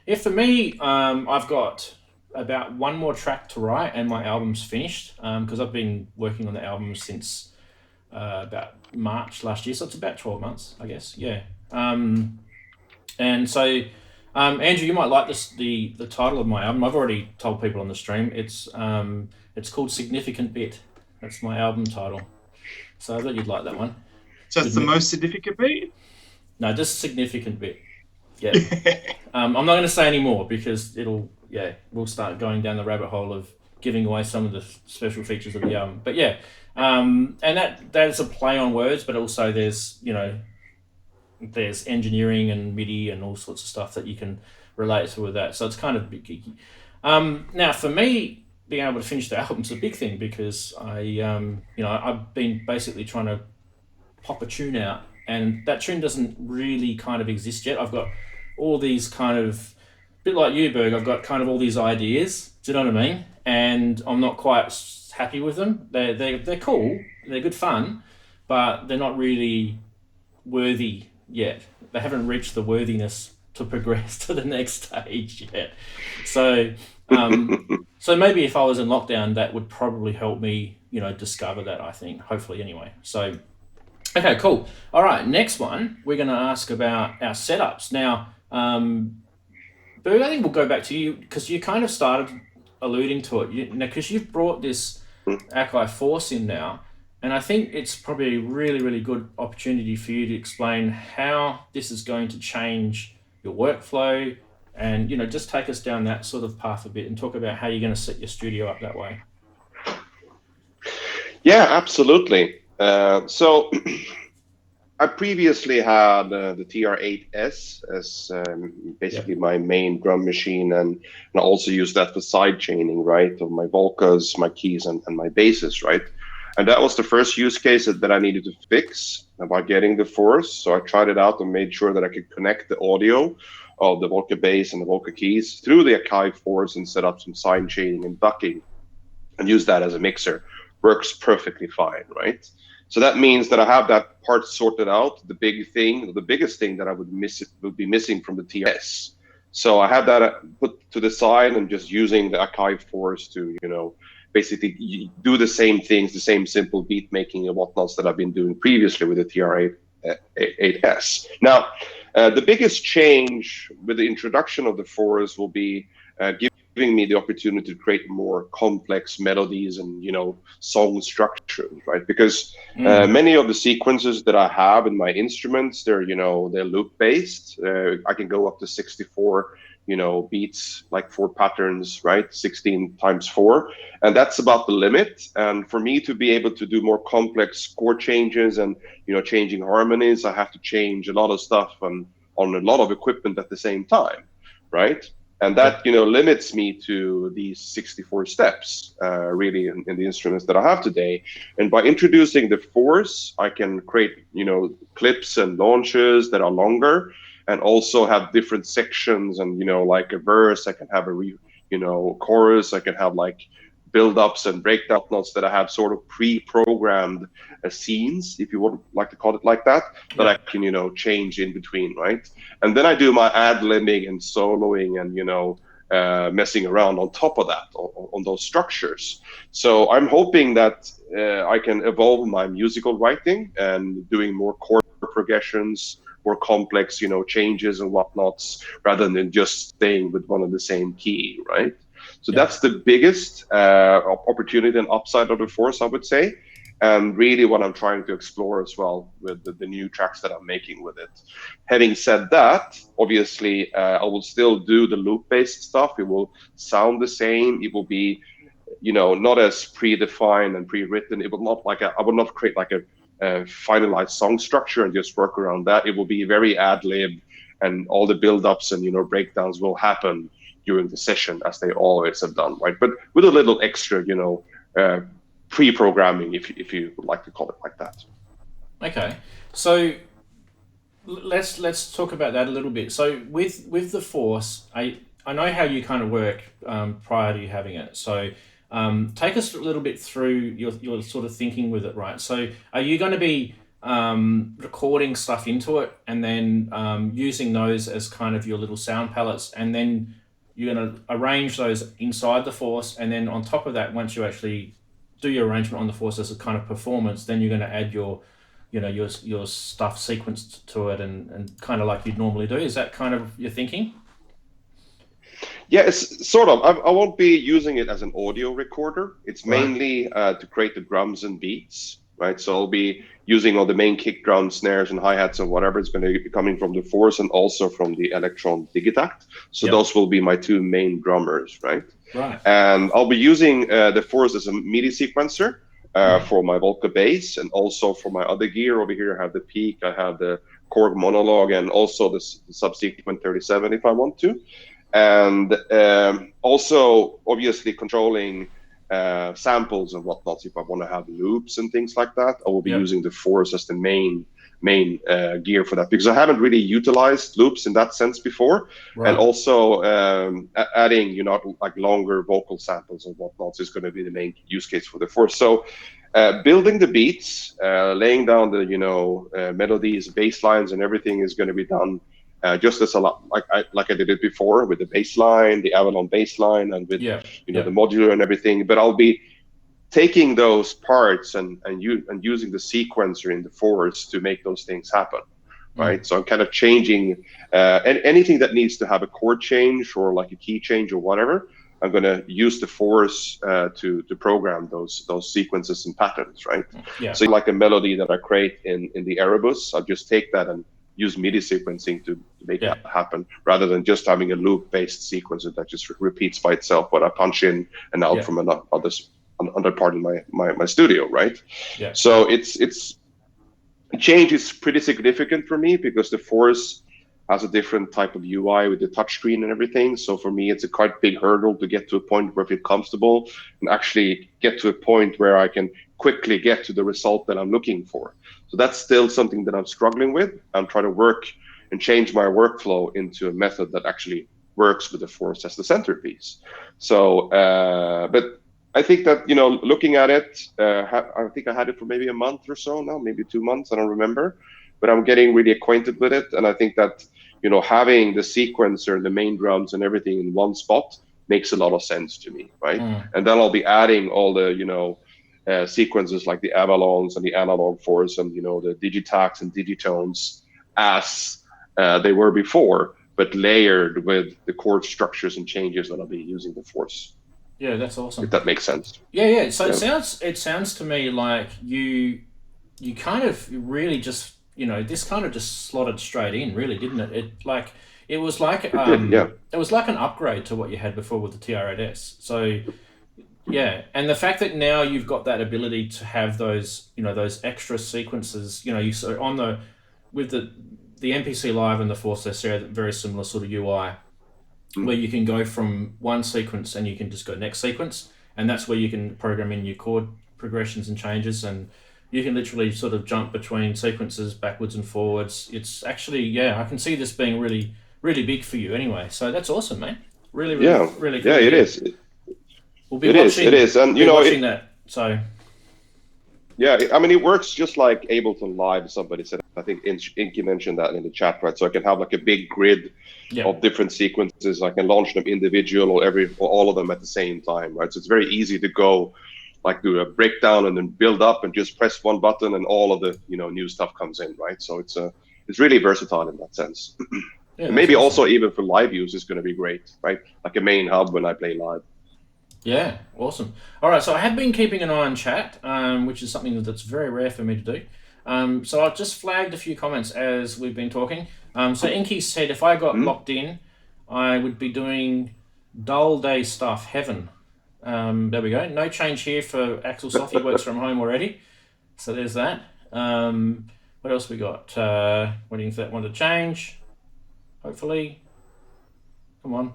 Yeah, for me, I've got about one more track to write, and my album's finished. Because I've been working on the album since about March last year, so it's about 12 months, I guess. Yeah. And so, Andrew, you might like the title of my album. I've already told people on the stream. It's called Significant Bit. That's my album title. So I thought you'd like that one. So it's the most significant beat? No, just Significant Bit. Yeah. I'm not going to say any more because we'll start going down the rabbit hole of giving away some of the special features of the album. But yeah, and that's a play on words, but also there's engineering and MIDI and all sorts of stuff that you can relate to with that. So it's kind of a bit geeky. Now for me, being able to finish the album's a big thing because I've been basically trying to pop a tune out, and that tune doesn't really kind of exist yet. I've got all these kind of, a bit like you, Berg, I've got kind of all these ideas, do you know what I mean? And I'm not quite happy with them. They're cool, they're good fun, but they're not really worthy yet. They haven't reached the worthiness to progress to the next stage yet. So so maybe if I was in lockdown, that would probably help me, discover that, I think, hopefully anyway. So okay, cool. All right, next one, we're going to ask about our setups. Now, Berg, I think we'll go back to you because you kind of started alluding to it. Because you've brought this Akai Force in now, and I think it's probably a really, really good opportunity for you to explain how this is going to change your workflow and, just take us down that sort of path a bit and talk about how you're going to set your studio up that way. Yeah, absolutely. So I previously had the TR-8S as basically my main drum machine, and I also use that for side chaining, right, of my Volcas, my keys, and my basses, right? And that was the first use case that I needed to fix about getting the Force. So I tried it out and made sure that I could connect the audio of the Volca bass and the Volca keys through the Akai Force and set up some side chaining and ducking and use that as a mixer. Works perfectly fine, right? So that means that I have that part sorted out. The biggest thing that I would be missing from the TS. So I have that put to the side and just using the Akai Force to, basically do the same things, the same simple beat making and whatnots that I've been doing previously with the TR-8S. Now, the biggest change with the introduction of the Force will be giving me the opportunity to create more complex melodies and song structures, right? Because many of the sequences that I have in my instruments, they're loop based. I can go up to 64 beats, like 4 patterns, right? 16 times 4, and that's about the limit. And for me to be able to do more complex chord changes and changing harmonies, I have to change a lot of stuff on a lot of equipment at the same time, right? And that limits me to these 64 steps, really, in the instruments that I have today. And by introducing the Force, I can create clips and launches that are longer, and also have different sections. And like a verse, I can have a chorus. I can have like build-ups and breakdown notes that I have sort of pre-programmed scenes, if you would like to call it like that, that I can change in between, right? And then I do my ad-libbing and soloing and messing around on top of that, on those structures. So I'm hoping that I can evolve my musical writing and doing more chord progressions, more complex changes and whatnots, rather than just staying with one and the same key, right? So that's the biggest opportunity and upside of the Force, I would say, and really what I'm trying to explore as well with the new tracks that I'm making with it. Having said that, obviously, I will still do the loop-based stuff. It will sound the same. It will be, not as predefined and pre-written. It will not I will not create like a finalized song structure and just work around that. It will be very ad-lib, and all the build-ups and breakdowns will happen during the session, as they always have done, right? But with a little extra, pre-programming, if you would like to call it like that. Okay, so let's talk about that a little bit. So with the Force, I know how you kind of work prior to you having it. So take us a little bit through your sort of thinking with it, right? So are you going to be recording stuff into it, and then using those as kind of your little sound palettes, and then you're going to arrange those inside the Force, and then on top of that, once you actually do your arrangement on the Force as a kind of performance, then you're going to add your stuff sequenced to it, and kind of like you'd normally do. Is that kind of your thinking? Yeah, it's sort of. I won't be using it as an audio recorder. It's mainly to create the drums and beats, right? So I'll be using all the main kick drums, snares, and hi-hats and whatever. It's going to be coming from the Force and also from the Electron Digitact. So those will be my two main drummers, right? Right. And I'll be using the Force as a MIDI sequencer for my Volca bass, and also for my other gear over here. I have the Peak, I have the Korg Monologue, and also the Subsequent 37 if I want to. And also, obviously, controlling samples and whatnot. If I want to have loops and things like that, I will be using the Force as the main gear for that, because I haven't really utilized loops in that sense before. And also adding, like longer vocal samples and whatnot is going to be the main use case for the Force. So building the beats, laying down the melodies, bass lines, and everything is going to be done just as a lot like I did it before with the bass line, the Avalon bass line, and with the modular and everything. But I'll be taking those parts and using the sequencer in the Force to make those things happen, right? So I'm kind of changing anything that needs to have a chord change or like a key change or whatever. I'm going to use the Force to program those sequences and patterns, right? So like a melody that I create in the Erebus, I'll just take that and use MIDI sequencing to make that happen, rather than just having a loop-based sequencer that just repeats by itself when I punch in and out from another part in my studio, right? So it's change is pretty significant for me, because the Force has a different type of UI with the touchscreen and everything. So for me, it's a quite big hurdle to get to a point where I feel comfortable and actually get to a point where I can quickly get to the result that I'm looking for. So that's still something that I'm struggling with. I'm trying to work and change my workflow into a method that actually works with the Force as the centerpiece. So, but I think that, looking at it, I think I had it for maybe a month or so now, maybe 2 months, I don't remember. But I'm getting really acquainted with it. And I think that, having the sequencer and the main drums and everything in one spot makes a lot of sense to me, right? And then I'll be adding all the, sequences like the Avalons and the Analog Force and, the Digitacs and Digitones as they were before, but layered with the chord structures and changes that I'll be using the Force. Yeah, that's awesome. If that makes sense. Yeah. So it sounds to me like you kind of really just, this kind of just slotted straight in, really, didn't it? It was like it was like an upgrade to what you had before with the TR-8S. So yeah, and the fact that now you've got that ability to have those, those extra sequences, with the MPC Live and the Force, they share very similar sort of UI, where you can go from one sequence and you can just go next sequence, and that's where you can program in your chord progressions and changes, and you can literally sort of jump between sequences backwards and forwards. It's actually, I can see this being really, really big for you anyway. So that's awesome, man. Really cool. Yeah, it is. We'll be watching, it is, and watching that. So yeah, I mean, it works just like Ableton Live. Somebody said, I think Inky mentioned that in the chat, right? So I can have like a big grid of different sequences. I can launch them individual or all of them at the same time, right? So it's very easy to go like do a breakdown and then build up and just press one button and all of the new stuff comes in, right? So it's really versatile in that sense. And maybe awesome. Also even for live use is going to be great, right? Like a main hub when I play live. Yeah, awesome. All right, so I have been keeping an eye on chat, which is something that's very rare for me to do. So I've just flagged a few comments as we've been talking. So Inky said, if I got locked in, I would be doing dull day stuff, heaven. There we go. No change here for Axel Soft. He works from home already. So there's that. What else we got? Waiting for that one to change. Hopefully. Come on.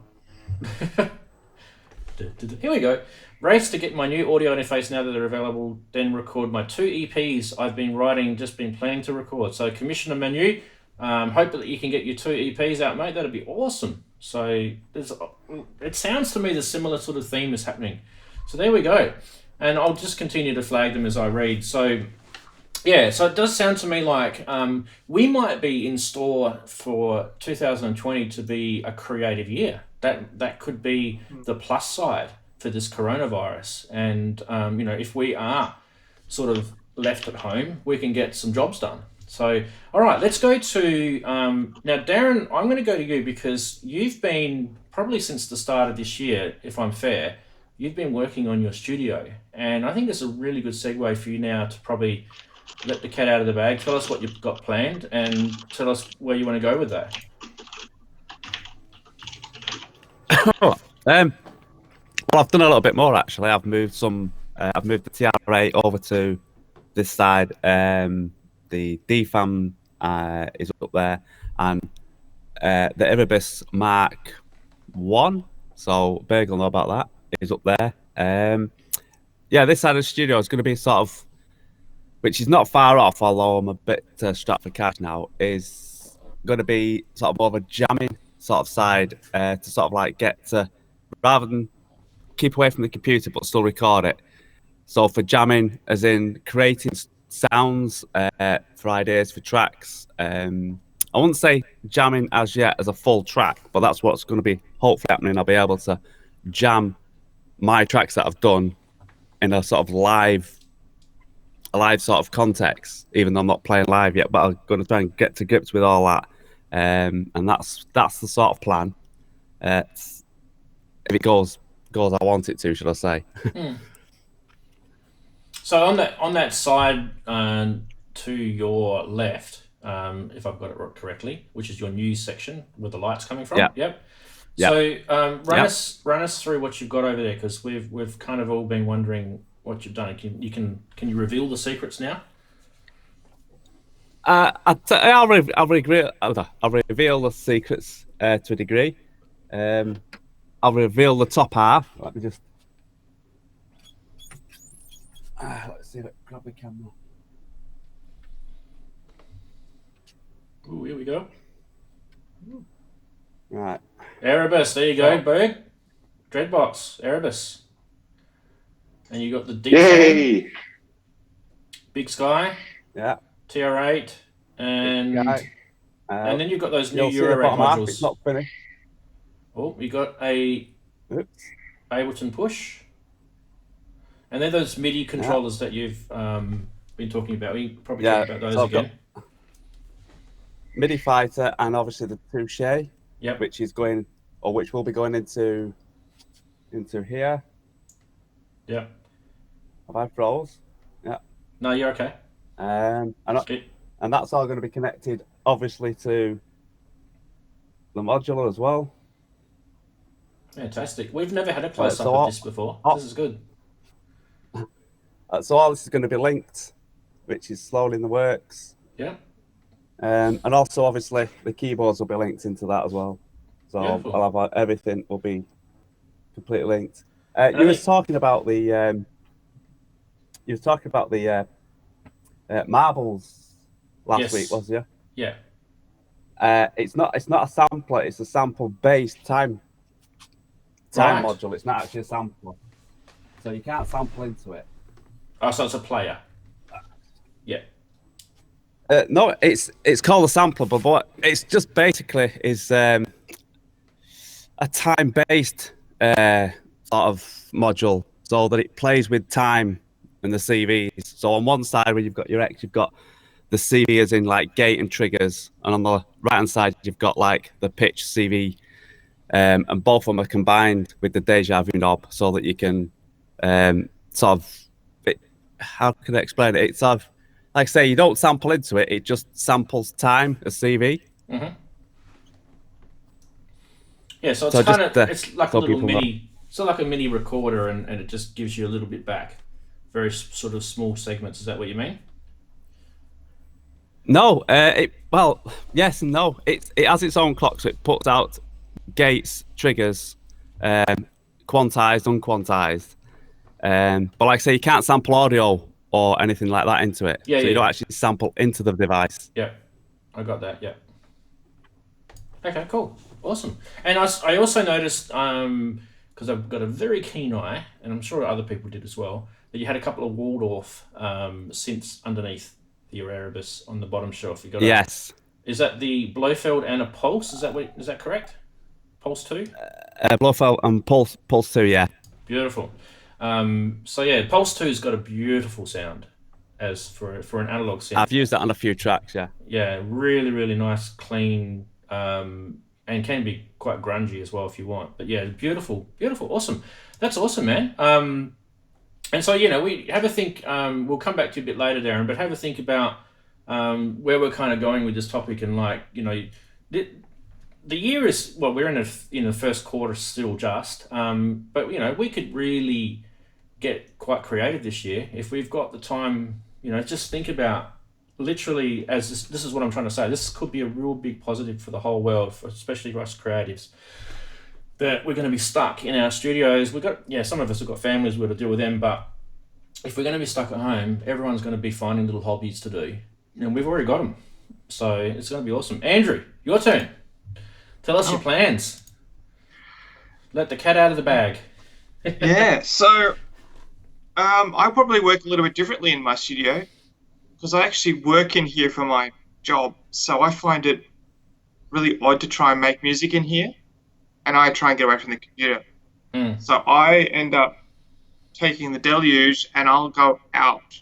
Here we go. Race to get my new audio interface now that they're available, then record my 2 EPs I've been writing, just been planning to record. So commission a menu. Hope that you can get your 2 EPs out, mate. That'd be awesome. So it sounds to me the similar sort of theme is happening. So there we go. And I'll just continue to flag them as I read. So Yeah, so it does sound to me like we might be in store for 2020 to be a creative year. That could be the plus side for this coronavirus. And, if we are sort of left at home, we can get some jobs done. So, all right, let's go to... now, Darren, I'm going to go to you because you've been, probably since the start of this year, if I'm fair, you've been working on your studio. And I think it's a really good segue for you now to probably let the cat out of the bag. Tell us what you've got planned and tell us where you want to go with that. Well, I've done a little bit more actually. I've moved the TR8 over to this side. The DFAM is up there, and the Erebus Mark 1. So Berg will know about that. Is up there. This side of the studio is going to be sort of, which is not far off, although I'm a bit strapped for cash now, is going to be sort of more of a jamming sort of side to sort of like get to, rather than keep away from the computer but still record it. So for jamming, as in creating sounds for ideas for tracks. I wouldn't say jamming as yet as a full track, but that's what's going to be hopefully happening. I'll be able to jam my tracks that I've done in a sort of live sort of context, even though I'm not playing live yet, but I'm going to try and get to grips with all that. And that's the sort of plan. If it goes I want it to, should I say. So on that side to your left, if I've got it correctly, which is your news section where the light's coming from. Yep. So run us through what you've got over there, because we've kind of all been wondering what you've done. Can you reveal the secrets now? I'll reveal the secrets to a degree. I'll reveal the top half. Let me just. Let's see. Grab the camera. Ooh, here we go. Right. Erebus, there you go, Berg. Dreadbox, Erebus. And you got the deep Yay! Big Sky. Yeah. TR8. And then you've got those new Euro modules. It's not finished. Oh, you got a Ableton push. And then those MIDI controllers that you've been talking about. We probably talk about those again. MIDI Fighter and obviously the Touche, which will be going into here. Yeah. Have I froze? Yeah. No, you're okay. And that's all going to be connected, obviously, to the modular as well. Fantastic. We've never had a close-up of this before. This is good. So all this is going to be linked, which is slowly in the works. Yeah. And also, obviously, the keyboards will be linked into that as well. So I'll have everything will be completely linked. You were talking about the marbles last week, was you? Yeah. It's not a sampler. It's a sample-based time module. It's not actually a sampler, so you can't sample into it. Oh, so it's a player. Yeah. No, it's called a sampler, but what it's just basically is a time-based sort of module, so that it plays with time and the CVs. So on one side where you've got your X, you've got the CV as in like gate and triggers, and on the right-hand side you've got like the pitch CV, and both of them are combined with the deja vu knob, so that you can sort of. How can I explain it? It's sort of, like I say, you don't sample into it; it just samples time as CV. Mm-hmm. Yeah, so it's kind of it's like a little mini, like a mini recorder, and it just gives you a little bit back, very sort of small segments. Is that what you mean? No, yes and no. It has its own clock, so it puts out gates, triggers, quantized, unquantized. But like I say, you can't sample audio or anything like that into it. You don't actually sample into the device. Yeah, I got that. Yeah. Okay, cool, awesome. And I also noticed, because I've got a very keen eye, and I'm sure other people did as well, that you had a couple of Waldorf synths underneath your Erebus on the bottom shelf. You got Yes. Is that the Blofeld and a Pulse? Is that correct? Pulse 2? Blofeld and Pulse 2, yeah. Beautiful. So yeah, Pulse 2's got a beautiful sound as for an analog synth. I've used that on a few tracks, yeah. Yeah, really, really nice, clean, and can be quite grungy as well if you want. But yeah, beautiful, beautiful, awesome. That's awesome, man. And so, we have a think, we'll come back to you a bit later, Darren, but have a think about where we're kind of going with this topic. And the year is, well, we're in the first quarter still just, but, we could really get quite creative this year if we've got the time. Just think about literally, as this is what I'm trying to say, this could be a real big positive for the whole world, especially for us creatives, that we're going to be stuck in our studios. Some of us have got families, we've got to deal with them, but if we're going to be stuck at home, everyone's going to be finding little hobbies to do, and we've already got them. So it's going to be awesome. Andrew, your turn. Tell us your plans. Let the cat out of the bag. Yeah, so I probably work a little bit differently in my studio because I actually work in here for my job. So I find it really odd to try and make music in here, and I try and get away from the computer. So I end up taking the deluge and I'll go out.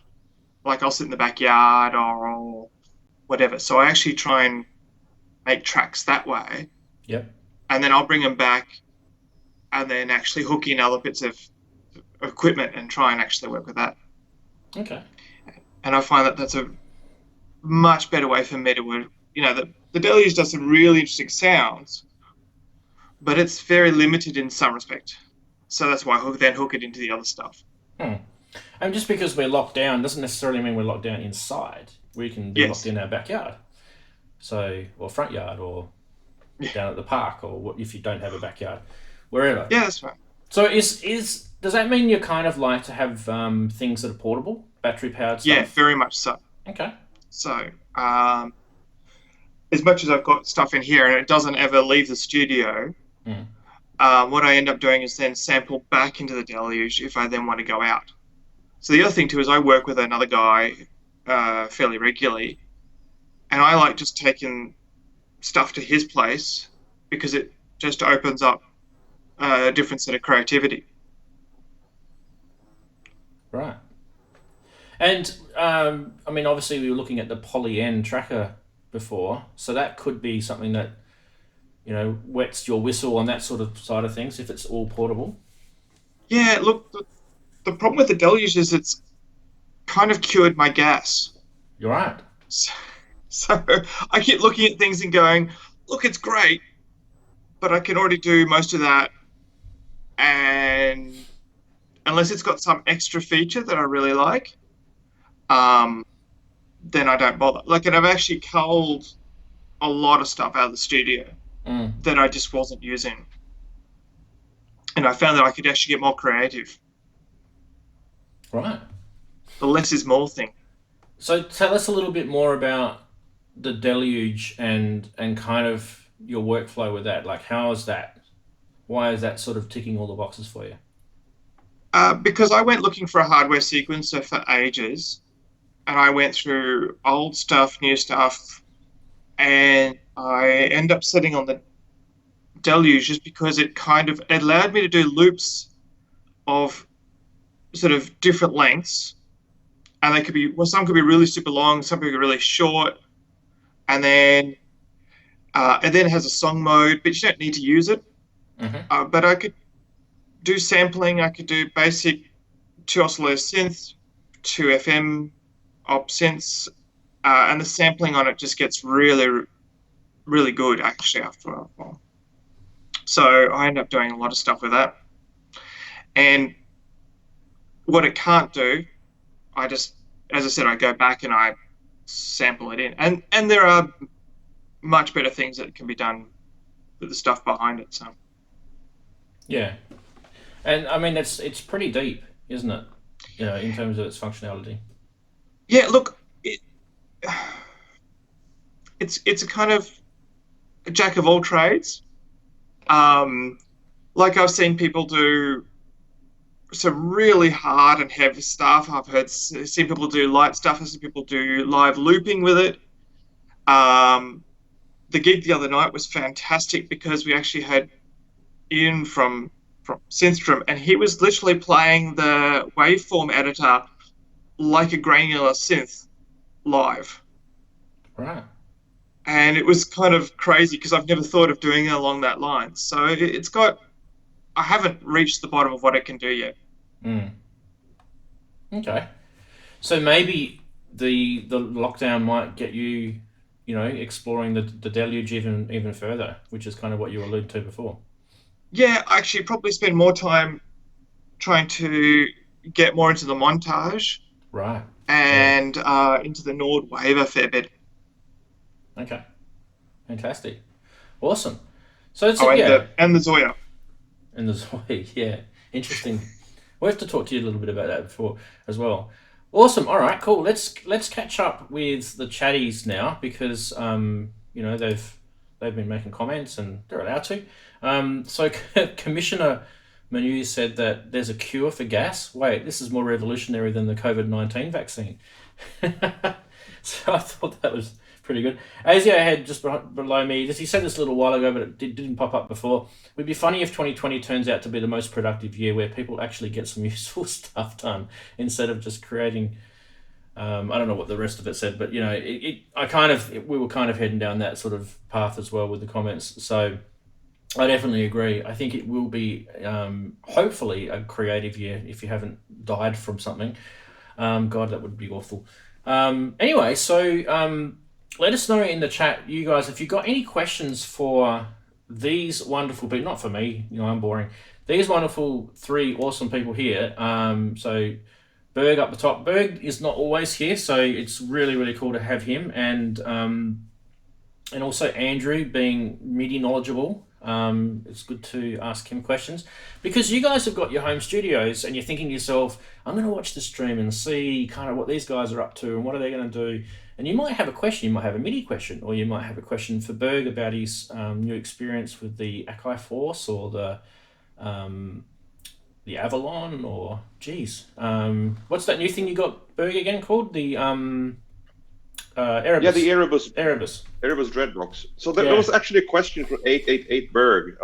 Like I'll sit in the backyard or whatever. So I actually try and make tracks that way. Yep. And then I'll bring them back and then actually hook in other bits of equipment and try and actually work with that. Okay. And I find that that's a much better way for me to work. The deluge does some really interesting sounds, but it's very limited in some respect. So that's why I then hook it into the other stuff. And just because we're locked down doesn't necessarily mean we're locked down inside. We can be locked in our backyard, or front yard, or down at the park, or if you don't have a backyard, wherever. Yeah, that's right. So does that mean you kind of like to have things that are portable, battery powered stuff? Yeah, very much so. Okay. So as much as I've got stuff in here and it doesn't ever leave the studio, what I end up doing is then sample back into the deluge if I then want to go out. So the other thing too is I work with another guy fairly regularly, and I like just taking stuff to his place because it just opens up a different set of creativity. Right. And obviously we were looking at the Poly N tracker before, so that could be something that wets your whistle on that sort of side of things if it's all portable. Yeah, look, the problem with the deluge is it's kind of cured my gas. You're right. So I keep looking at things and going, look, it's great, but I can already do most of that, and unless it's got some extra feature that I really like, then I don't bother. And I've actually culled a lot of stuff out of the studio that I just wasn't using. And I found that I could actually get more creative. Right. The less is more thing. So tell us a little bit more about the deluge and kind of your workflow with that. Like, how is that? Why is that sort of ticking all the boxes for you? Because I went looking for a hardware sequencer for ages, and I went through old stuff, new stuff, and I end up setting on the deluge just because it allowed me to do loops of sort of different lengths, and they could be, some could be really super long, some could be really short, and then it then has a song mode, but you don't need to use it. But I could do sampling, I could do basic 2 oscillator synth, 2 FM op synths, and the sampling on it just gets really, really good actually after a while. So I end up doing a lot of stuff with that. And what it can't do, I just, as I said, I go back and I sample it in. And there are much better things that can be done with the stuff behind it. So yeah. And I mean, it's pretty deep, isn't it? In terms of its functionality. Yeah, look, it's a kind of a jack of all trades. Like I've seen people do some really hard and heavy stuff. I've seen people do light stuff. I've seen people do live looping with it. The gig the other night was fantastic because we actually had Ian from Synthstrom, and he was literally playing the waveform editor like a granular synth live. Right. And it was kind of crazy because I've never thought of doing it along that line. So it's got, I haven't reached the bottom of what it can do yet. Okay. So maybe the lockdown might get you, exploring the deluge even further, which is kind of what you alluded to before. Yeah, I actually probably spend more time trying to get more into the montage. Right. And into the Nord wave a fair bit. Okay. Fantastic. Awesome. So it's and the Zoya. And the Zoya, yeah. Interesting. We'll have to talk to you a little bit about that before as well. Awesome. All right, cool. Let's catch up with the chatties now because they've been making comments and they're allowed to. So Commissioner Manu said that there's a cure for gas. Wait, this is more revolutionary than the COVID-19 vaccine. So I thought that was pretty good. Azio had just below me, he said this a little while ago, but it didn't pop up before. It would be funny if 2020 turns out to be the most productive year where people actually get some useful stuff done instead of just creating... I don't know what the rest of it said, but we were kind of heading down that sort of path as well with the comments. So I definitely agree. I think it will be hopefully a creative year if you haven't died from something. God, that would be awful. Anyway, so let us know in the chat, you guys, if you've got any questions for these wonderful people, not for me, I'm boring, these wonderful three awesome people here. So Berg up the top. Berg is not always here, so it's really, really cool to have him. And also Andrew being MIDI knowledgeable. It's good to ask him questions because you guys have got your home studios and you're thinking to yourself, I'm going to watch the stream and see kind of what these guys are up to and what are they going to do. And you might have a question, you might have a MIDI question, or you might have a question for Berg about his new experience with the Akai Force or the Avalon or, what's that new thing you got, Berg, again called? The Erebus. Yeah, the Erebus Dreadbox. So there was actually a question from 888 Berg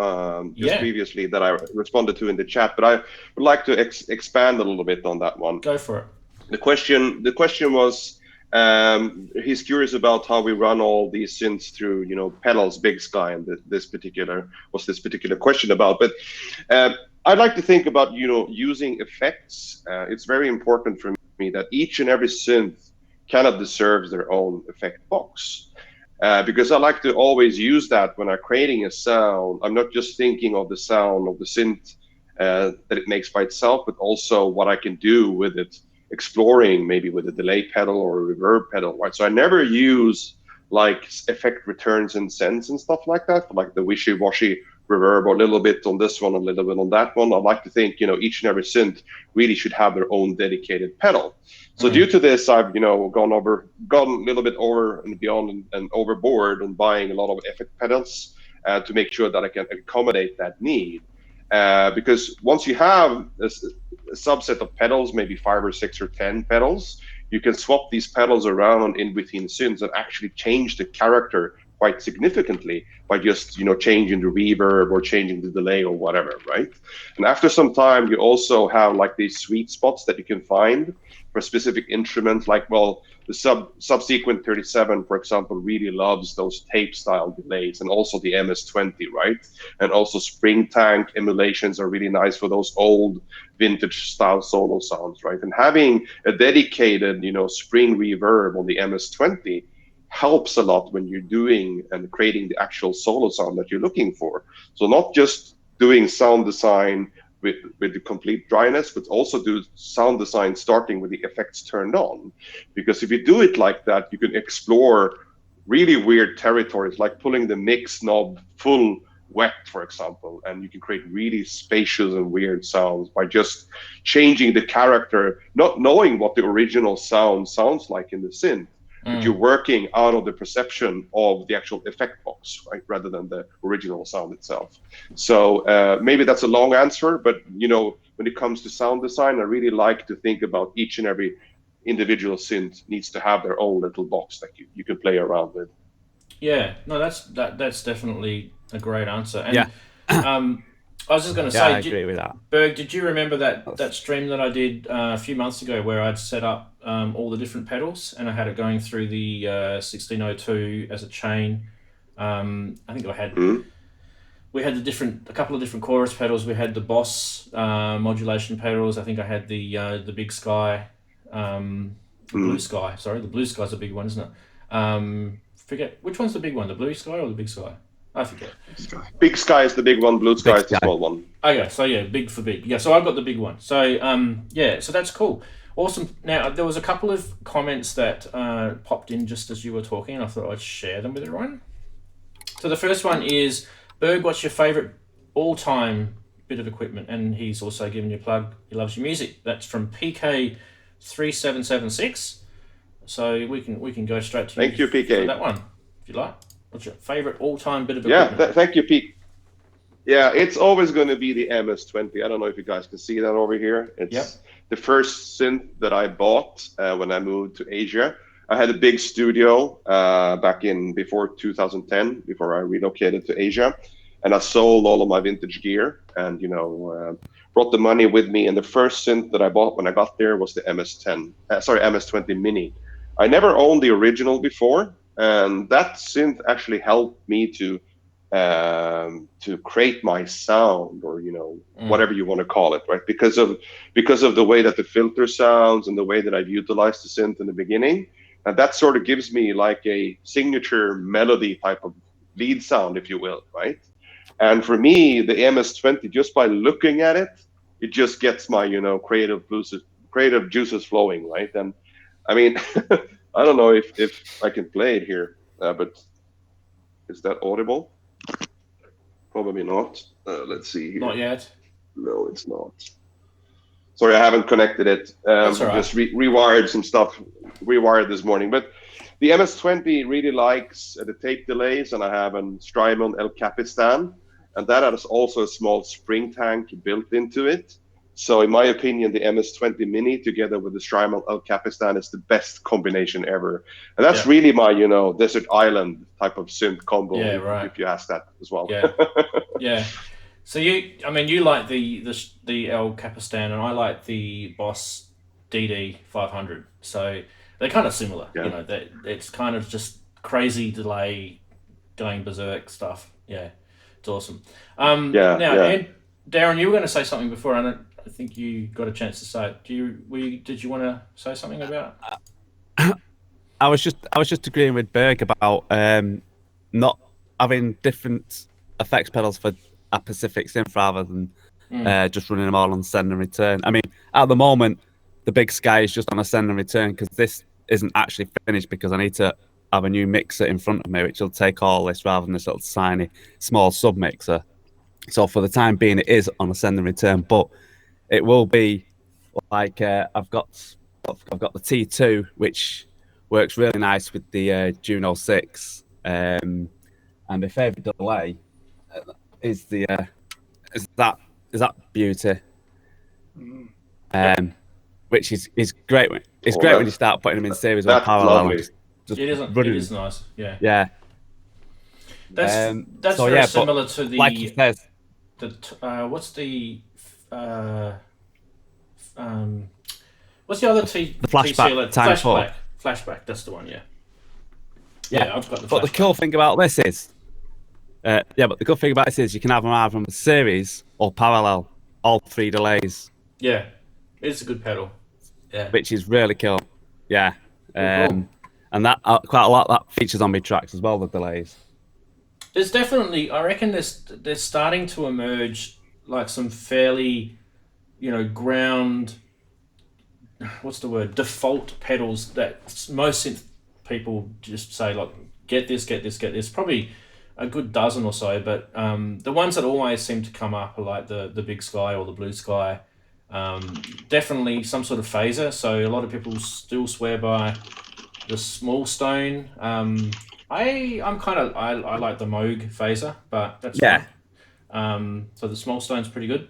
previously that I responded to in the chat, but I would like to expand a little bit on that one. Go for it. The question was, he's curious about how we run all these synths through, pedals, Big Sky, and this particular question about. But I'd like to think about, using effects. It's very important for me that each and every synth kind of deserves their own effect box. Because I like to always use that when I'm creating a sound. I'm not just thinking of the sound of the synth that it makes by itself, but also what I can do with it, exploring maybe with a delay pedal or a reverb pedal, right? So I never use like effect returns and sends and stuff like that, like the wishy-washy reverb or a little bit on this one, a little bit on that one. I like to think, each and every synth really should have their own dedicated pedal. So due to this, I've, gone a little bit over and beyond and overboard on buying a lot of effect pedals to make sure that I can accommodate that need. Because once you have a subset of pedals, maybe 5 or 6 or 10 pedals, you can swap these pedals around in between synths and actually change the character quite significantly by just changing the reverb or changing the delay or whatever, right? And after some time, you also have like these sweet spots that you can find for specific instruments, like, well, the Subsequent 37, for example, really loves those tape style delays, and also the MS-20, right? And also Spring Tank emulations are really nice for those old vintage style solo sounds, right? And having a dedicated spring reverb on the MS-20 helps a lot when you're doing and creating the actual solo sound that you're looking for. So not just doing sound design with the complete dryness, but also do sound design starting with the effects turned on. Because if you do it like that, you can explore really weird territories, like pulling the mix knob full wet, for example, and you can create really spacious and weird sounds by just changing the character, not knowing what the original sound sounds like in the synth, but you're working out of the perception of the actual effect box, right, rather than the original sound itself. So maybe that's a long answer, but when it comes to sound design, I really like to think about each and every individual synth needs to have their own little box that you can play around with. Yeah, no, that's definitely a great answer. And, Yeah. I was just going to say, I agree with that. Berg, did you remember that stream that I did a few months ago where I'd set up all the different pedals and I had it going through the 1602 as a chain? I think I had we had a couple of different chorus pedals. We had the Boss modulation pedals. I think I had the Big Sky, Blue Sky. Sorry, the Blue Sky's a big one, isn't it? Forget which one's the big one, the Blue Sky or the Big Sky? I forget. Big Sky is the big one, Blue Sky is the small one. Okay, so yeah, big for big. Yeah, so I've got the big one. So yeah, so that's cool. Awesome. Now, there was a couple of comments that popped in just as you were talking, and I thought I'd share them with everyone. So the first one is, Berg, what's your favourite all-time bit of equipment? And he's also given you a plug. He loves your music. That's from PK3776. So we can go straight to Thank you, PK. For that one, if you like. What's your favourite all-time bit of equipment? Yeah, thank you, Pete. Yeah, it's always going to be the MS-20. I don't know if you guys can see that over here. It's the first synth that I bought when I moved to Asia. I had a big studio back in before 2010, before I relocated to Asia. And I sold all of my vintage gear and, brought the money with me. And the first synth that I bought when I got there was the MS-20 Mini. I never owned the original before. And that synth actually helped me to create my sound, or whatever you want to call it, right? Because of the way that the filter sounds and the way that I've utilized the synth in the beginning, and that sort of gives me like a signature melody type of lead sound, if you will, right? And for me, the MS-20, just by looking at it, it just gets my creative juices flowing, right? And I mean. I don't know if I can play it here, but is that audible? Probably not. Let's see here. Not yet. No, it's not. Sorry, I haven't connected it. That's all right. Just rewired some stuff. Rewired this morning. But the MS-20 really likes the tape delays, and I have a Strymon El Capistan, and that has also a small spring tank built into it. So in my opinion, the MS-20 Mini together with the Strymon El Capistan is the best combination ever. And that's really my, desert island type of synth combo, if you ask that as well. Yeah, yeah. So you like the El Capistan, and I like the Boss DD 500. So they're kind of similar. Yeah. It's kind of just crazy delay, going berserk stuff. Yeah, it's awesome. And Darren, you were going to say something before, I think you got a chance to say it. Did you want to say something about? I was just agreeing with Berg about not having different effects pedals for a specific synth rather than just running them all on send and return. I mean, at the moment, the Big Sky is just on a send and return because this isn't actually finished, because I need to have a new mixer in front of me, which will take all this rather than this little tiny, small sub mixer. So for the time being, it is on a send and return, but it will be like I've got the T2, which works really nice with the Juno 6, and my favourite delay is that beauty, which is great. It's great when you start putting them in series or parallel. It is nice. Yeah. Yeah. That's very similar to the. Like you said, what's the what's the other the flashback time flashback, that's the one. Yeah, I've got the but the cool thing about this is you can have them either on the series or parallel, all 3 delays. Yeah, it's a good pedal. Yeah, which is really cool. Yeah, cool. And that quite a lot that features on my tracks as well, the delays. There's definitely, I reckon there's starting to emerge like some fairly, ground, default pedals that most synth people just say, like, get this. Probably a good dozen or so, but the ones that always seem to come up are like the Big Sky or the Blue Sky. Definitely some sort of phaser. So a lot of people still swear by the small stone. I'm kind of I like the Moog phaser, but that's fine. So the small stone's pretty good.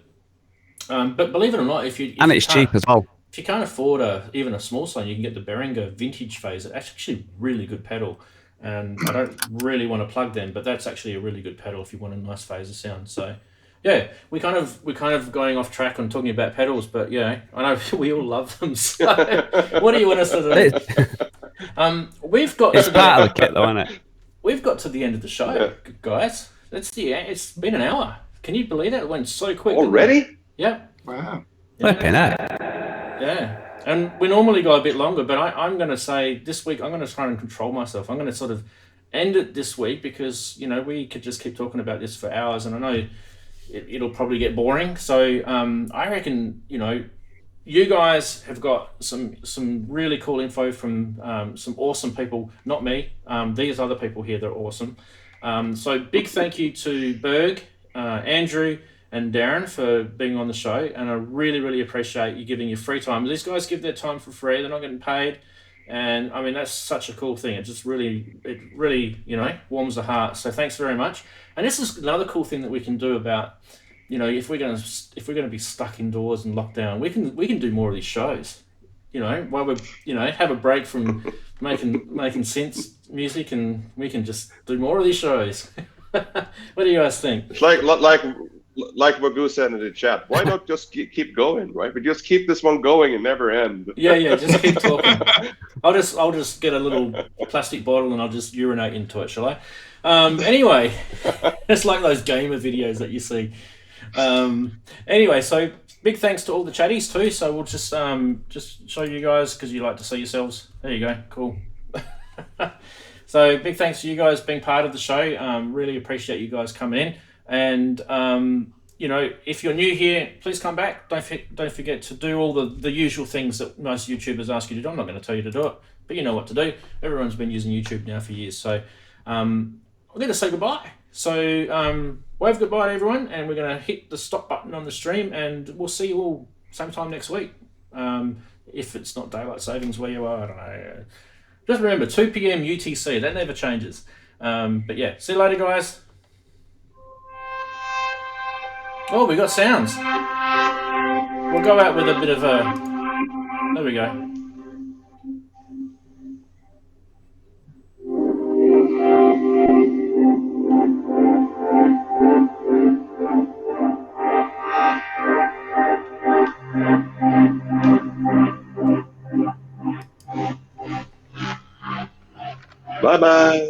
But believe it or not, if it's cheap as well. If you can't afford even a small stone, you can get the Behringer vintage phaser. That's actually a really good pedal, and I don't really want to plug them, but that's actually a really good pedal if you want a nice phaser sound. So. Yeah, we're kind of going off track on talking about pedals, but yeah, I know we all love them. So, what do you want us to do? We've got. It's part of the kit, though, isn't it? We've got to the end of the show, guys. It's been an hour. Can you believe that? It went so quick. Already? Yeah. Wow. Yeah, and we normally go a bit longer, but I'm going to say this week I'm going to try and control myself. I'm going to sort of end it this week because we could just keep talking about this for hours, and I know. It'll probably get boring. So I reckon, you guys have got some really cool info from some awesome people, not me. These other people here, they're awesome. So big thank you to Berg, Andrew, and Darren for being on the show. And I really, really appreciate you giving your free time. These guys give their time for free. They're not getting paid. And I mean, that's such a cool thing. It really, warms the heart. So thanks very much. And this is another cool thing that we can do about, if we're going to be stuck indoors and locked down, we can do more of these shows, while we're, have a break from making synths music, and we can just do more of these shows. What do you guys think? It's like Magoo said in the chat. Why not just keep going, right? We just keep this one going and never end. Yeah, just keep talking. I'll just get a little plastic bottle and I'll just urinate into it, shall I? Anyway, it's like those gamer videos that you see. Anyway, so big thanks to all the chatties too. So we'll just show you guys because you like to see yourselves. There you go. Cool. So big thanks to you guys being part of the show. Really appreciate you guys coming in. And if you're new here, please come back. Don't forget to do all the usual things that most YouTubers ask you to do. I'm not going to tell you to do it, but you know what to do. Everyone's been using YouTube now for years. So we're going to say goodbye. So wave goodbye to everyone, and we're going to hit the stop button on the stream, and we'll see you all same time next week. If it's not daylight savings where you are, I don't know. Just remember, 2 p.m. UTC. That never changes. But yeah, see you later, guys. Oh, we got sounds. We'll go out with a bit of a... There we go. Bye-bye.